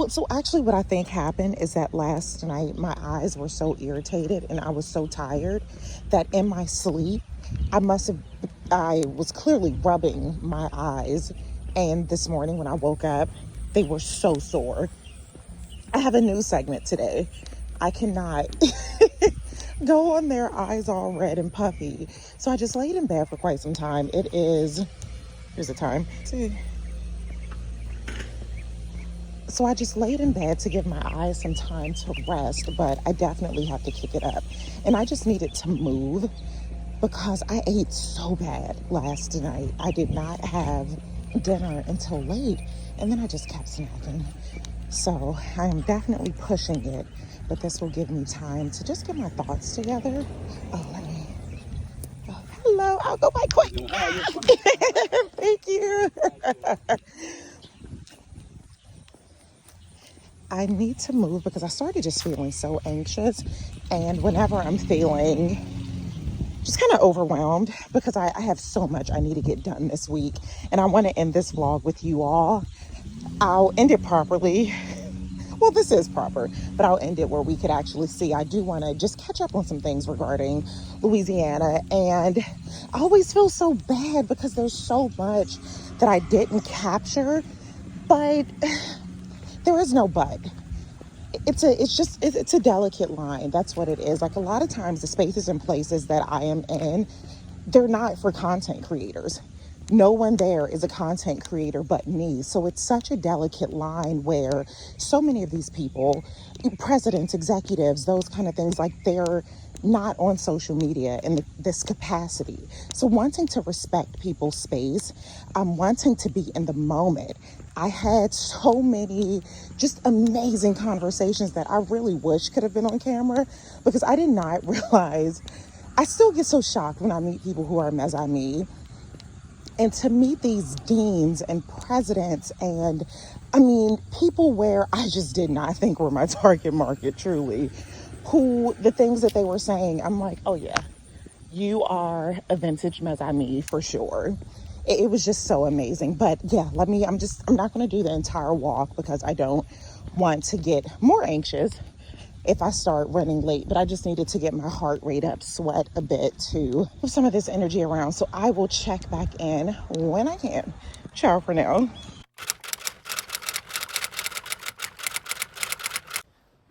E: so actually what I think happened is that last night my eyes were so irritated and I was so tired that in my sleep I was clearly rubbing my eyes, and this morning when I woke up they were so sore. I have a new segment today. I cannot go on there eyes all red and puffy. So I just laid in bed for quite some time. It is, here's the time. See. So I just laid in bed to give my eyes some time to rest, but I definitely have to kick it up. And I just needed to move because I ate so bad last night. I did not have dinner until late, and then I just kept snacking. So I am definitely pushing it, but this will give me time to just get my thoughts together. Oh, let me, oh, hello, I'll go by quick. Thank you. I need to move because I started just feeling so anxious, and whenever I'm feeling just kind of overwhelmed because I have so much I need to get done this week, and I want to end this vlog with you all. I'll end it properly. Well, this is proper, but I'll end it where we could actually see. I do want to just catch up on some things regarding Louisiana, and I always feel so bad because there's so much that I didn't capture, but there is no but. It's a delicate line. That's what it is. Like, a lot of times the spaces and places that I am in, they're not for content creators. No one there is a content creator but me. So it's such a delicate line where so many of these people, presidents, executives, those kind of things, like, they're not on social media in this capacity. So wanting to respect people's space, wanting to be in the moment. I had so many just amazing conversations that I really wish could have been on camera because I did not realize. I still get so shocked when I meet people who are mes amis. And to meet these deans and presidents and, I mean, people where I just did not think were my target market, truly, who the things that they were saying, I'm like, oh yeah, you are a vintage mes ami for sure. It was just so amazing. But yeah, I'm not going to do the entire walk because I don't want to get more anxious if I start running late, but I just needed to get my heart rate up, sweat a bit to move some of this energy around. So I will check back in when I can. Ciao for now.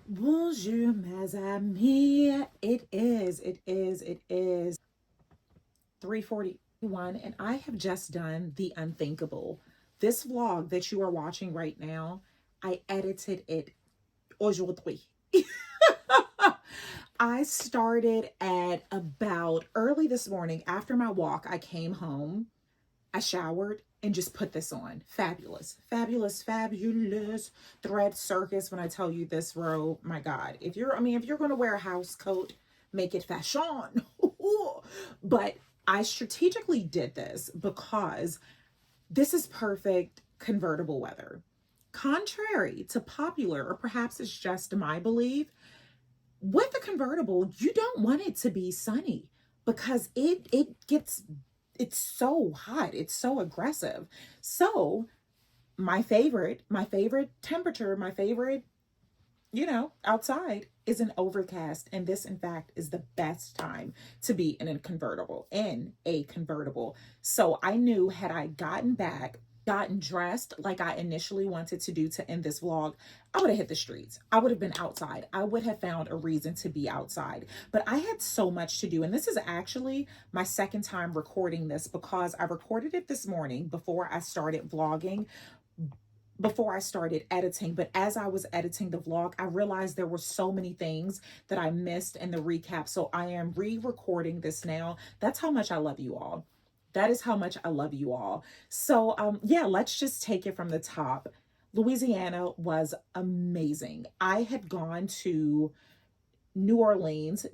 E: Bonjour, mes amis. It is 3:41, and I have just done the unthinkable.
B: This vlog that you are watching right now, I edited it aujourd'hui. I started at about early this morning. After my walk, I came home, I showered, and just put this on. Fabulous, fabulous, fabulous thread circus. When I tell you this robe, my God, if you're going to wear a house coat, make it fashion. But I strategically did this because this is perfect convertible weather. Contrary to popular, or perhaps it's just my belief, with a convertible, you don't want it to be sunny because it's so hot. It's so aggressive. So my favorite temperature, my favorite, outside is an overcast. And this, in fact, is the best time to be in a convertible, So I knew, had I gotten dressed like I initially wanted to do to end this vlog, I would have hit the streets. I would have been outside. I would have found a reason to be outside. But I had so much to do. And this is actually my second time recording this, because I recorded it this morning before I started vlogging, before I started editing. But as I was editing the vlog, I realized there were so many things that I missed in the recap. So I am re-recording this now. That's how much I love you all. That is how much I love you all. So yeah, let's just take it from the top. Louisiana was amazing. I had gone to New Orleans,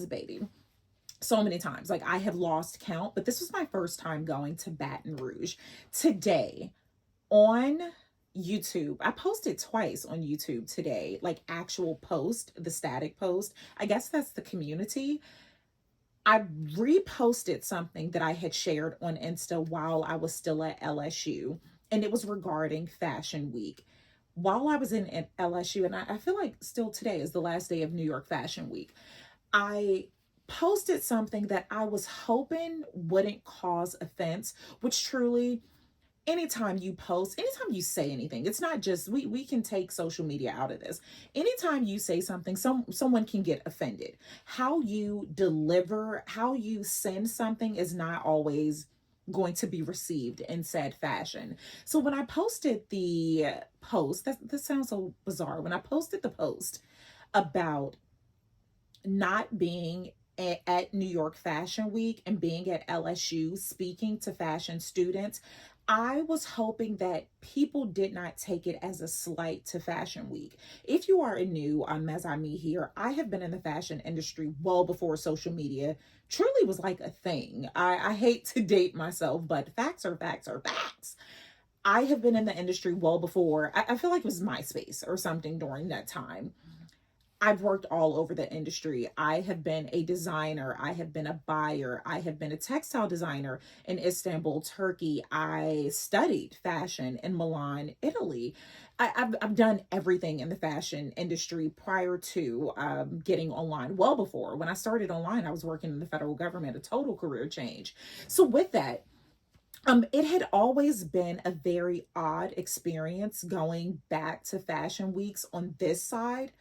B: baby, so many times. Like, I had lost count, but this was my first time going to Baton Rouge. Today on YouTube, I posted twice on YouTube today, like actual post, the static post. I guess that's the community. I reposted something that I had shared on Insta while I was still at LSU, and it was regarding Fashion Week. While I was in LSU, and I feel like still today is the last day of New York Fashion Week, I posted something that I was hoping wouldn't cause offense, which truly, anytime you post, anytime you say anything, it's not just, we can take social media out of this. Anytime you say something, someone can get offended. How you deliver, how you send something is not always going to be received in said fashion. So when I posted the post, that sounds so bizarre. When I posted the post about not being at New York Fashion Week and being at LSU speaking to fashion students, I was hoping that people did not take it as a slight to Fashion Week. If you are new, as I'm me here, I have been in the fashion industry well before social media truly was like a thing. I hate to date myself, but facts are facts are facts. I have been in the industry well before. I feel like it was MySpace or something during that time. I've worked all over the industry. I have been a designer. I have been a buyer. I have been a textile designer in Istanbul, Turkey. I studied fashion in Milan, Italy. I've done everything in the fashion industry prior to getting online. Well before. When I started online, I was working in the federal government, a total career change. So with that, it had always been a very odd experience going back to fashion weeks on this side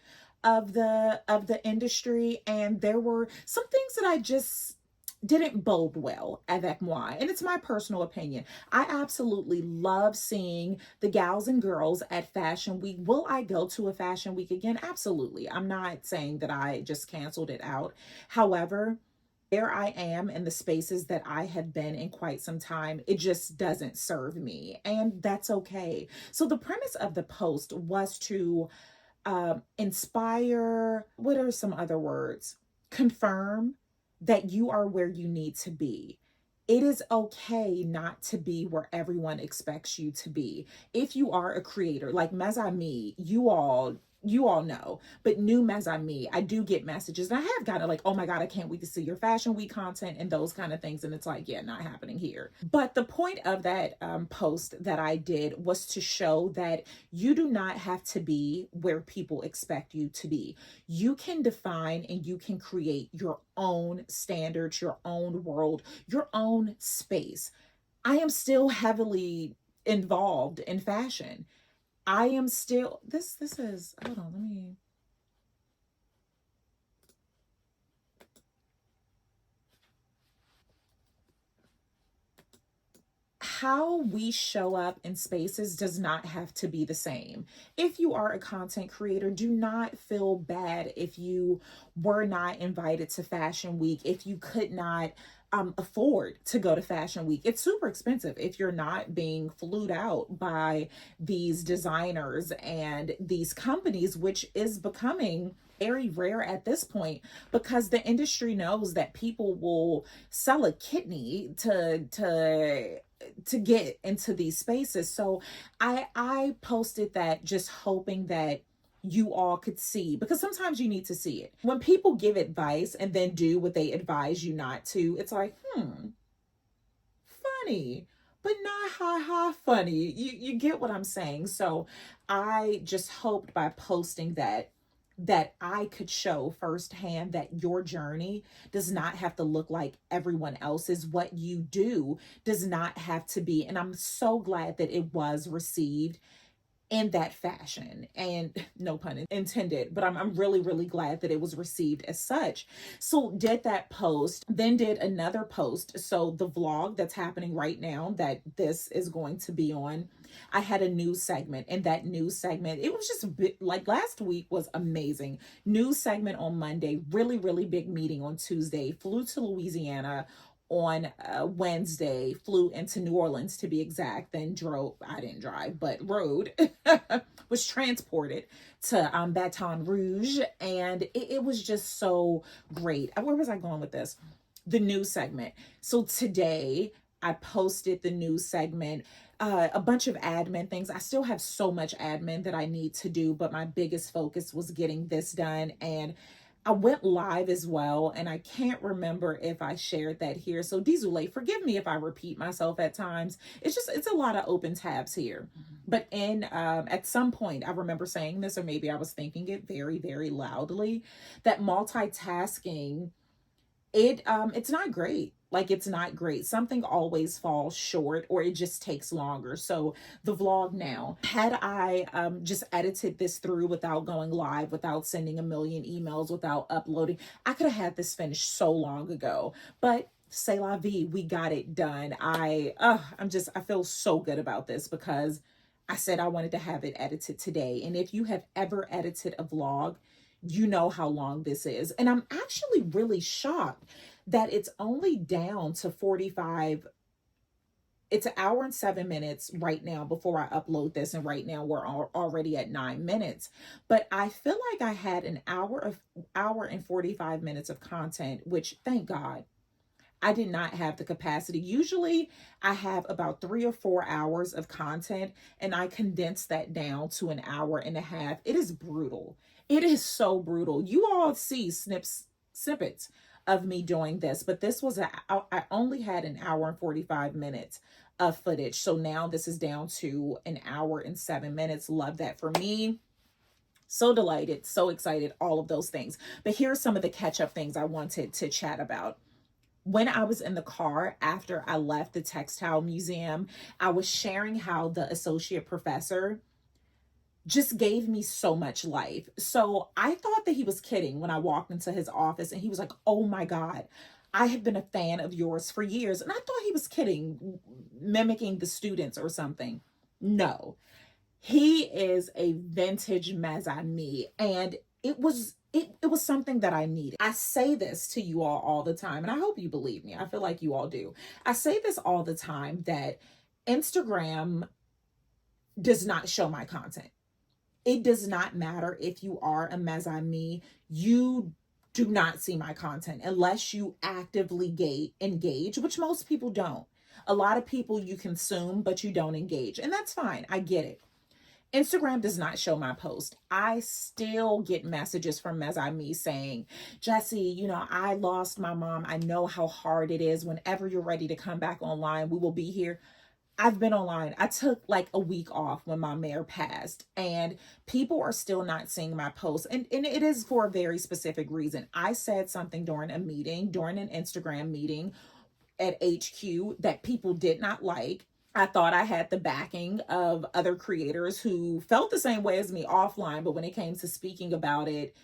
B: of the industry, and there were some things that I just didn't bode well avec moi, and it's my personal opinion. I absolutely love seeing the gals and girls at Fashion Week. Will I go to a Fashion Week again? Absolutely. I'm not saying that I just canceled it out. However, there I am in the spaces that I have been in quite some time. It just doesn't serve me, and that's okay. So the premise of the post was to inspire, what are some other words? Confirm that you are where you need to be. It is okay not to be where everyone expects you to be. If you are a creator, like Mezami, you all know, but new Mezami, I do get messages, and I have gotten like, oh my God, I can't wait to see your Fashion Week content and those kind of things. And it's like, yeah, not happening here. But the point of that post that I did was to show that you do not have to be where people expect you to be. You can define and you can create your own standards, your own world, your own space. I am still heavily involved in fashion. I am still, this is, hold on, let me, how we show up in spaces does not have to be the same. If you are a content creator, do not feel bad if you were not invited to Fashion Week, if you could not afford to go to Fashion Week. It's super expensive if you're not being flued out by these designers and these companies, which is becoming very rare at this point, because the industry knows that people will sell a kidney to get into these spaces. So I posted that just hoping that you all could see, because sometimes you need to see it. When people give advice and then do what they advise you not to, it's like, funny, but not ha funny. You get what I'm saying? So I just hoped by posting that I could show firsthand that your journey does not have to look like everyone else's. What you do does not have to be. And I'm so glad that it was received in that fashion, and no pun intended, but I'm really, really glad that it was received as such. So did that post, then did another post. So the vlog that's happening right now that this is going to be on, I had a news segment, and that news segment, it was just a bit, like last week was amazing. News segment on Monday, really, really big meeting on Tuesday, flew to Louisiana on Wednesday, flew into New Orleans to be exact, then I didn't drive, but rode, was transported to Baton Rouge, and it was just so great. Where was I going with this? The news segment. So today I posted the news segment, a bunch of admin things. I still have so much admin that I need to do, but my biggest focus was getting this done, and I went live as well, and I can't remember if I shared that here. So Dizule, forgive me if I repeat myself at times. It's a lot of open tabs here. But at some point, I remember saying this, or maybe I was thinking it very, very loudly, that multitasking, it's not great. Like, it's not great. Something always falls short, or it just takes longer. So the vlog now, had I just edited this through without going live, without sending a million emails, without uploading, I could have had this finished so long ago. But c'est la vie, we got it done. I feel so good about this, because I said I wanted to have it edited today. And if you have ever edited a vlog, you know how long this is. And I'm actually really shocked that it's only down to 45. It's an hour and 7 minutes right now before I upload this. And right now we're already at 9 minutes. But I feel like I had an hour and 45 minutes of content, which, thank God, I did not have the capacity. Usually I have about 3 or 4 hours of content, and I condensed that down to an hour and a half. It is brutal. It is so brutal. You all see snippets of me doing this, but this was I only had an hour and 45 minutes of footage. So now this is down to an hour and 7 minutes. Love that for me. So delighted, so excited, all of those things. But here's some of the catch-up things I wanted to chat about. When I was in the car after I left the Textile Museum, I was sharing how the associate professor just gave me so much life. So I thought that he was kidding when I walked into his office, and he was like, "Oh my God, I have been a fan of yours for years." And I thought he was kidding, mimicking the students or something. No, he is a vintage Mazami, and it was something that I needed. I say this to you all the time, and I hope you believe me. I feel like you all do. I say this all the time, that Instagram does not show my content. It does not matter if you are a Mazami, you do not see my content unless you actively engage, which most people don't. A lot of people you consume, but you don't engage, and that's fine. I get it. Instagram does not show my post. I still get messages from Mazami saying, "Jessie, I lost my mom. I know how hard it is. Whenever you're ready to come back online, we will be here." I've been online. I took like a week off when my mare passed, and people are still not seeing my posts. And it is for a very specific reason. I said something during an Instagram meeting at HQ that people did not like. I thought I had the backing of other creators who felt the same way as me offline, but when it came to speaking about it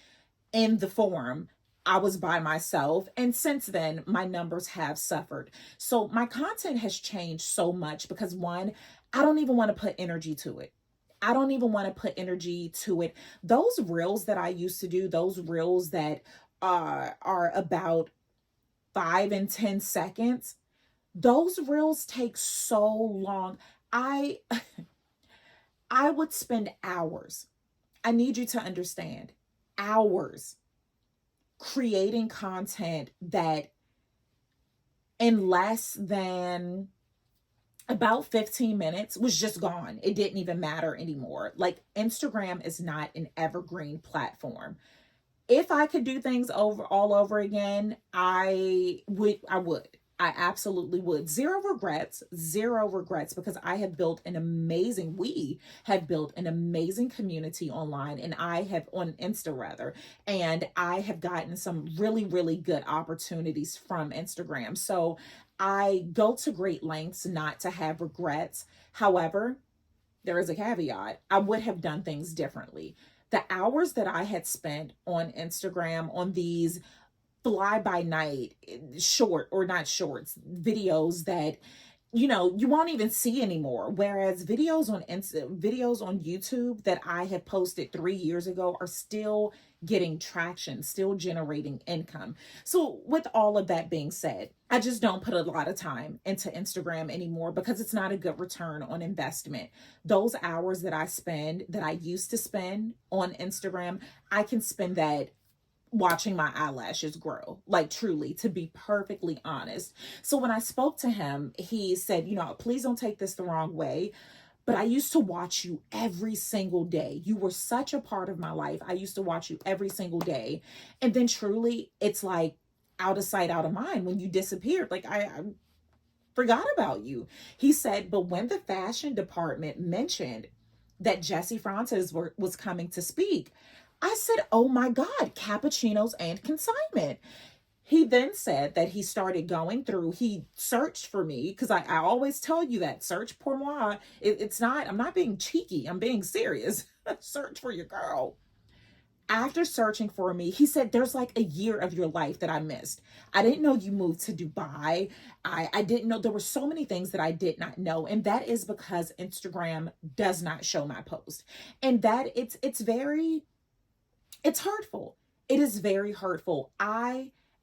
B: in the forum, I was by myself. And since then, my numbers have suffered. So my content has changed so much because one, I don't even want to put energy to it. I don't even want to put energy to it. Those reels that I used to do, those reels that are about 5 and 10 seconds, those reels take so long. I would spend hours. I need you to understand, hours creating content that in less than about 15 minutes was just gone. It didn't even matter anymore. Like, Instagram is not an evergreen platform. If I could do things all over again, I would. I absolutely would. Zero regrets, because we have built an amazing community online, and I have on Insta rather, and I have gotten some really, really good opportunities from Instagram. So I go to great lengths not to have regrets. However, there is a caveat. I would have done things differently. The hours that I had spent on Instagram on these fly by night videos that you won't even see anymore, whereas videos on YouTube that I had posted 3 years ago are still getting traction, still generating income. So with all of that being said, I just don't put a lot of time into Instagram anymore because it's not a good return on investment. Those hours that I used to spend on Instagram, I can spend that watching my eyelashes grow, like, truly, to be perfectly honest. So when I spoke to him, he said, please don't take this the wrong way, but I used to watch you every single day. You were such a part of my life. I used to watch you every single day. And then truly, it's like out of sight, out of mind when you disappeared. Like, I forgot about you. He said, but when the fashion department mentioned that Jessie Francis was coming to speak, I said, oh my God, cappuccinos and consignment. He then said that he started going through, he searched for me, because I always tell you that, search pour moi. I'm not being cheeky, I'm being serious. Search for your girl. After searching for me, he said, there's like a year of your life that I missed. I didn't know you moved to Dubai. I didn't know, there were so many things that I did not know. And that is because Instagram does not show my post. And that it's hurtful. It is very hurtful.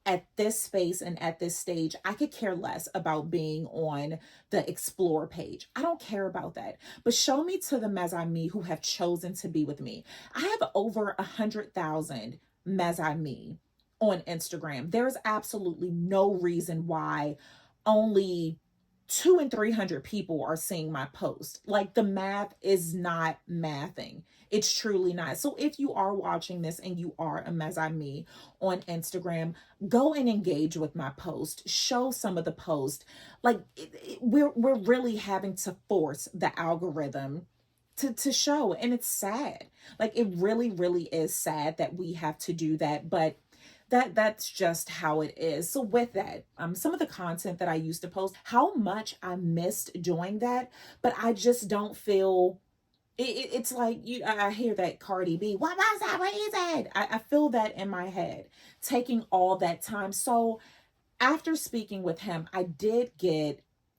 B: At this space and at this stage, I could care less about being on the explore page. I don't care about that. But show me to the Mes-Amis who have chosen to be with me. I have over 100,000 Mes-Amis on Instagram. There's absolutely no reason why only 200 and 300 people are seeing my post. Like, the math is not mathing. It's truly not. So if you are watching this and you are a Mes-Amis on Instagram, go and engage with my post. Show some of the post. Like, we're really having to force the algorithm to show. And it's sad. Like, it really, really is sad that we have to do that. But that's just how it is. So with that, some of the content that I used to post, how much I missed doing that, but I just don't feel, it's like, I hear that Cardi B, what was that, what is that? I feel that in my head, taking all that time. So after speaking with him, I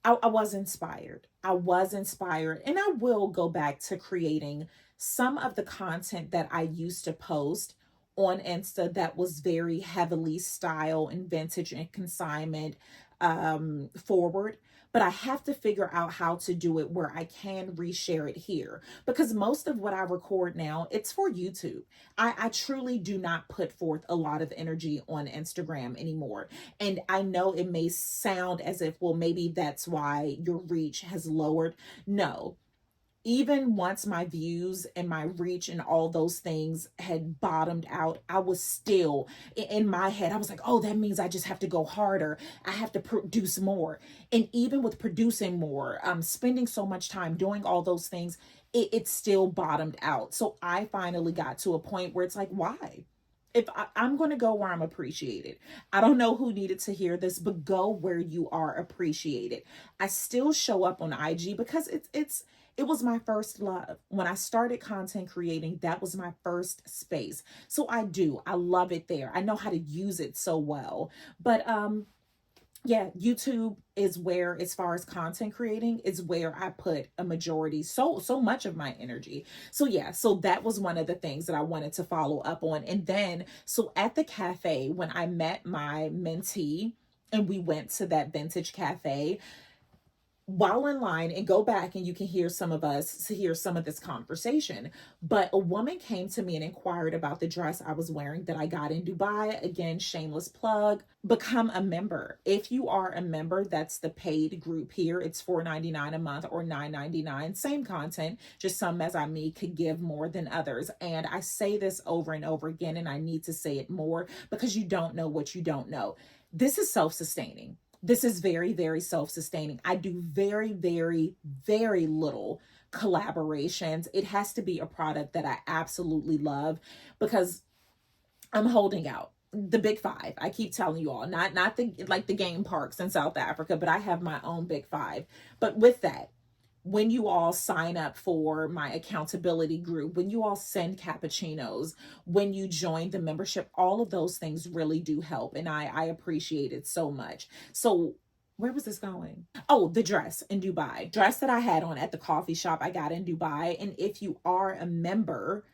B: was inspired. I was inspired, and I will go back to creating some of the content that I used to post on Insta that was very heavily style and vintage and consignment forward. But I have to figure out how to do it where I can reshare it here, because most of what I record now, it's for YouTube. I truly do not put forth a lot of energy on Instagram anymore. And I know it may sound as if, well, maybe that's why your reach has lowered. No. Even once my views and my reach and all those things had bottomed out, I was still, in my head, I was like, oh, that means I just have to go harder. I have to produce more. And even with producing more, spending so much time doing all those things, it still bottomed out. So I finally got to a point where it's like, why? I'm going to go where I'm appreciated. I don't know who needed to hear this, but go where you are appreciated. I still show up on IG because it was my first love. When I started content creating, that was my first space. So I love it there. I know how to use it so well. But yeah, YouTube is where, as far as content creating, is where I put a majority, so much of my energy. So yeah, so that was one of the things that I wanted to follow up on. And then, so at the cafe, when I met my mentee and we went to that vintage cafe, while in line, and go back and you can hear some of this conversation, but a woman came to me and inquired about the dress I was wearing that I got in Dubai. Again, shameless plug, become a member. If you are a member, that's the paid group here. It's $4.99 a month or $9.99. Same content, just some as I me could give more than others. And I say this over and over again, and I need to say it more because you don't know what you don't know. This is self-sustaining. This is very, very self-sustaining. I do very, very, very little collaborations. It has to be a product that I absolutely love because I'm holding out. The big five. I keep telling you all, not the game parks in South Africa, but I have my own big five. But with that, when you all sign up for my accountability group, when you all send cappuccinos, when you join the membership, all of those things really do help. And I appreciate it so much. So where was this going? Oh, the dress in Dubai. Dress that I had on at the coffee shop I got in Dubai. And if you are a member,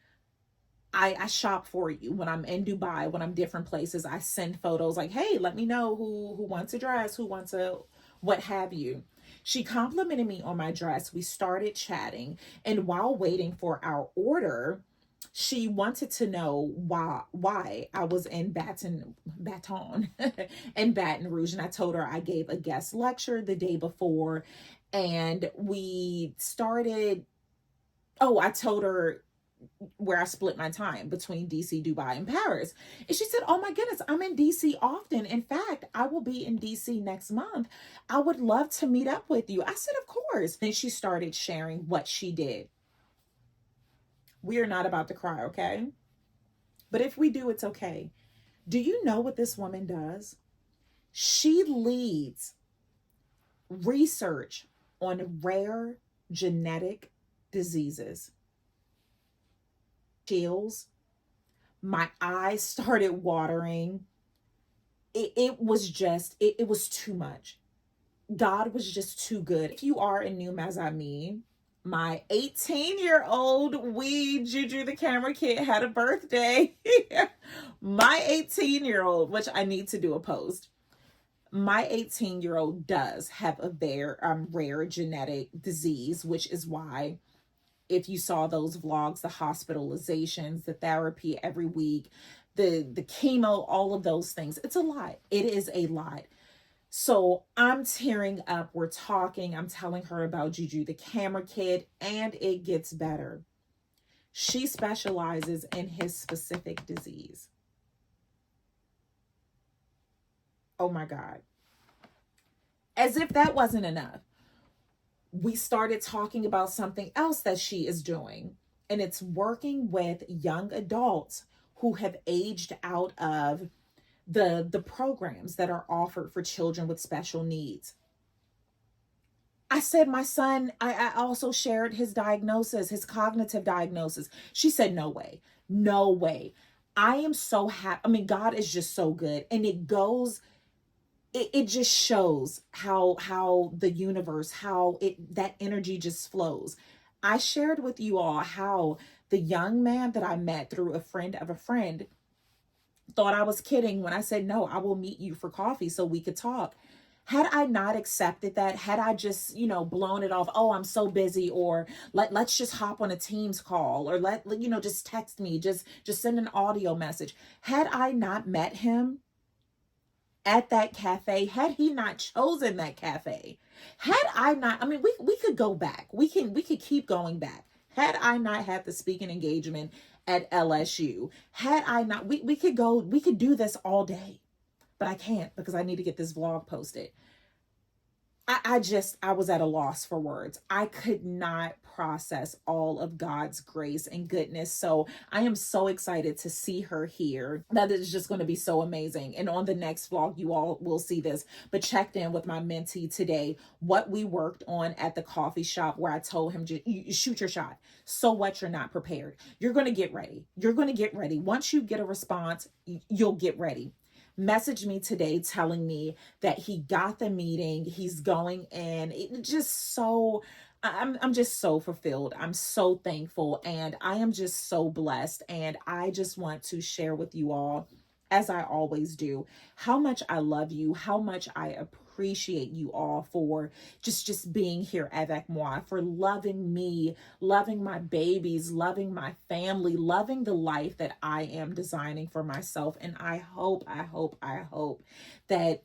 B: I shop for you when I'm in Dubai, when I'm different places. I send photos like, hey, let me know who wants a dress, who wants a what have you. She complimented me on my dress. We started chatting, and while waiting for our order, she wanted to know why I was in Baton in Baton Rouge. And I told her I gave a guest lecture the day before, and we started, I told her where I split my time between DC, Dubai, and Paris. And she said, oh my goodness, I'm in DC often. In fact, I will be in DC next month. I would love to meet up with you. I said, of course. Then she started sharing what she did. We are not about to cry, okay? But if we do, it's okay. Do you know what this woman does? She leads research on rare genetic diseases. Chills. My eyes started watering. It was too much. God was just too good. If you are a new Mazami, my 18-year-old Juju the camera kid had a birthday. My 18-year-old, which I need to do a post. My 18-year-old does have a very rare genetic disease, which is why, if you saw those vlogs, the hospitalizations, the therapy every week, the chemo, all of those things, it's a lot. It is a lot. So I'm tearing up. We're talking. I'm telling her about Juju the camera kid, and it gets better. She specializes in his specific disease. Oh my God. As if that wasn't enough, we started talking about something else that she is doing, and it's working with young adults who have aged out of the programs that are offered for children with special needs. I said, my son, I also shared his diagnosis, his cognitive diagnosis. She said, no way, no way. I am so happy. I mean, God is just so good. And it just shows how the universe, that energy just flows. I shared with you all how the young man that I met through a friend of a friend thought I was kidding when I said, no, I will meet you for coffee so we could talk. Had I not accepted that, had I just, blown it off, oh, I'm so busy, or let's just hop on a Teams call, or just text me, just send an audio message. Had I not met him at that cafe, had he not chosen that cafe, had I not, we could go back. We could keep going back. Had I not had the speaking engagement at LSU, had I not, we could do this all day, but I can't because I need to get this vlog posted. I was at a loss for words. I could not process all of God's grace and goodness. So I am so excited to see her here. That is just going to be so amazing. And on the next vlog, you all will see this, but checked in with my mentee today, what we worked on at the coffee shop, where I told him, you shoot your shot. So what? You're not prepared. You're going to get ready. You're going to get ready. Once you get a response, you'll get ready. Messaged me today telling me that he got the meeting, he's going in. It just so, I'm just so fulfilled. I'm so thankful, and I am just so blessed. And I just want to share with you all, as I always do, how much I love you, how much I appreciate you all for just being here avec moi, for loving me, loving my babies, loving my family, loving the life that I am designing for myself. And I hope that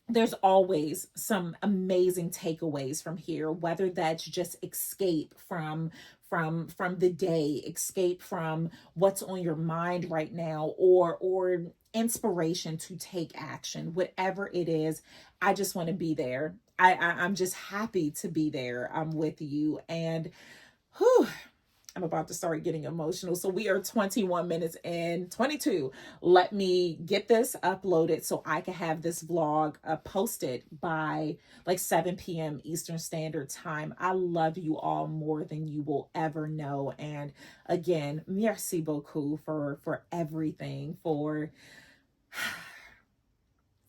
B: there's always some amazing takeaways from here, whether that's just escape from the day, escape from what's on your mind right now, or inspiration to take action. Whatever it is, I just want to be there. I'm just happy to be there. I'm with you, and I'm about to start getting emotional. So we are 21 minutes in, 22. Let me get this uploaded so I can have this vlog posted by like 7 p.m. Eastern Standard Time. I love you all more than you will ever know. And again, merci beaucoup for everything, for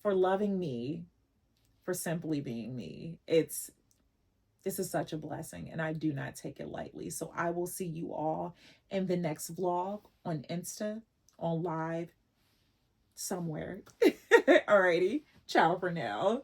B: loving me, for simply being me. This is such a blessing, and I do not take it lightly. So I will see you all in the next vlog, on Insta, on live, somewhere. Alrighty, ciao for now.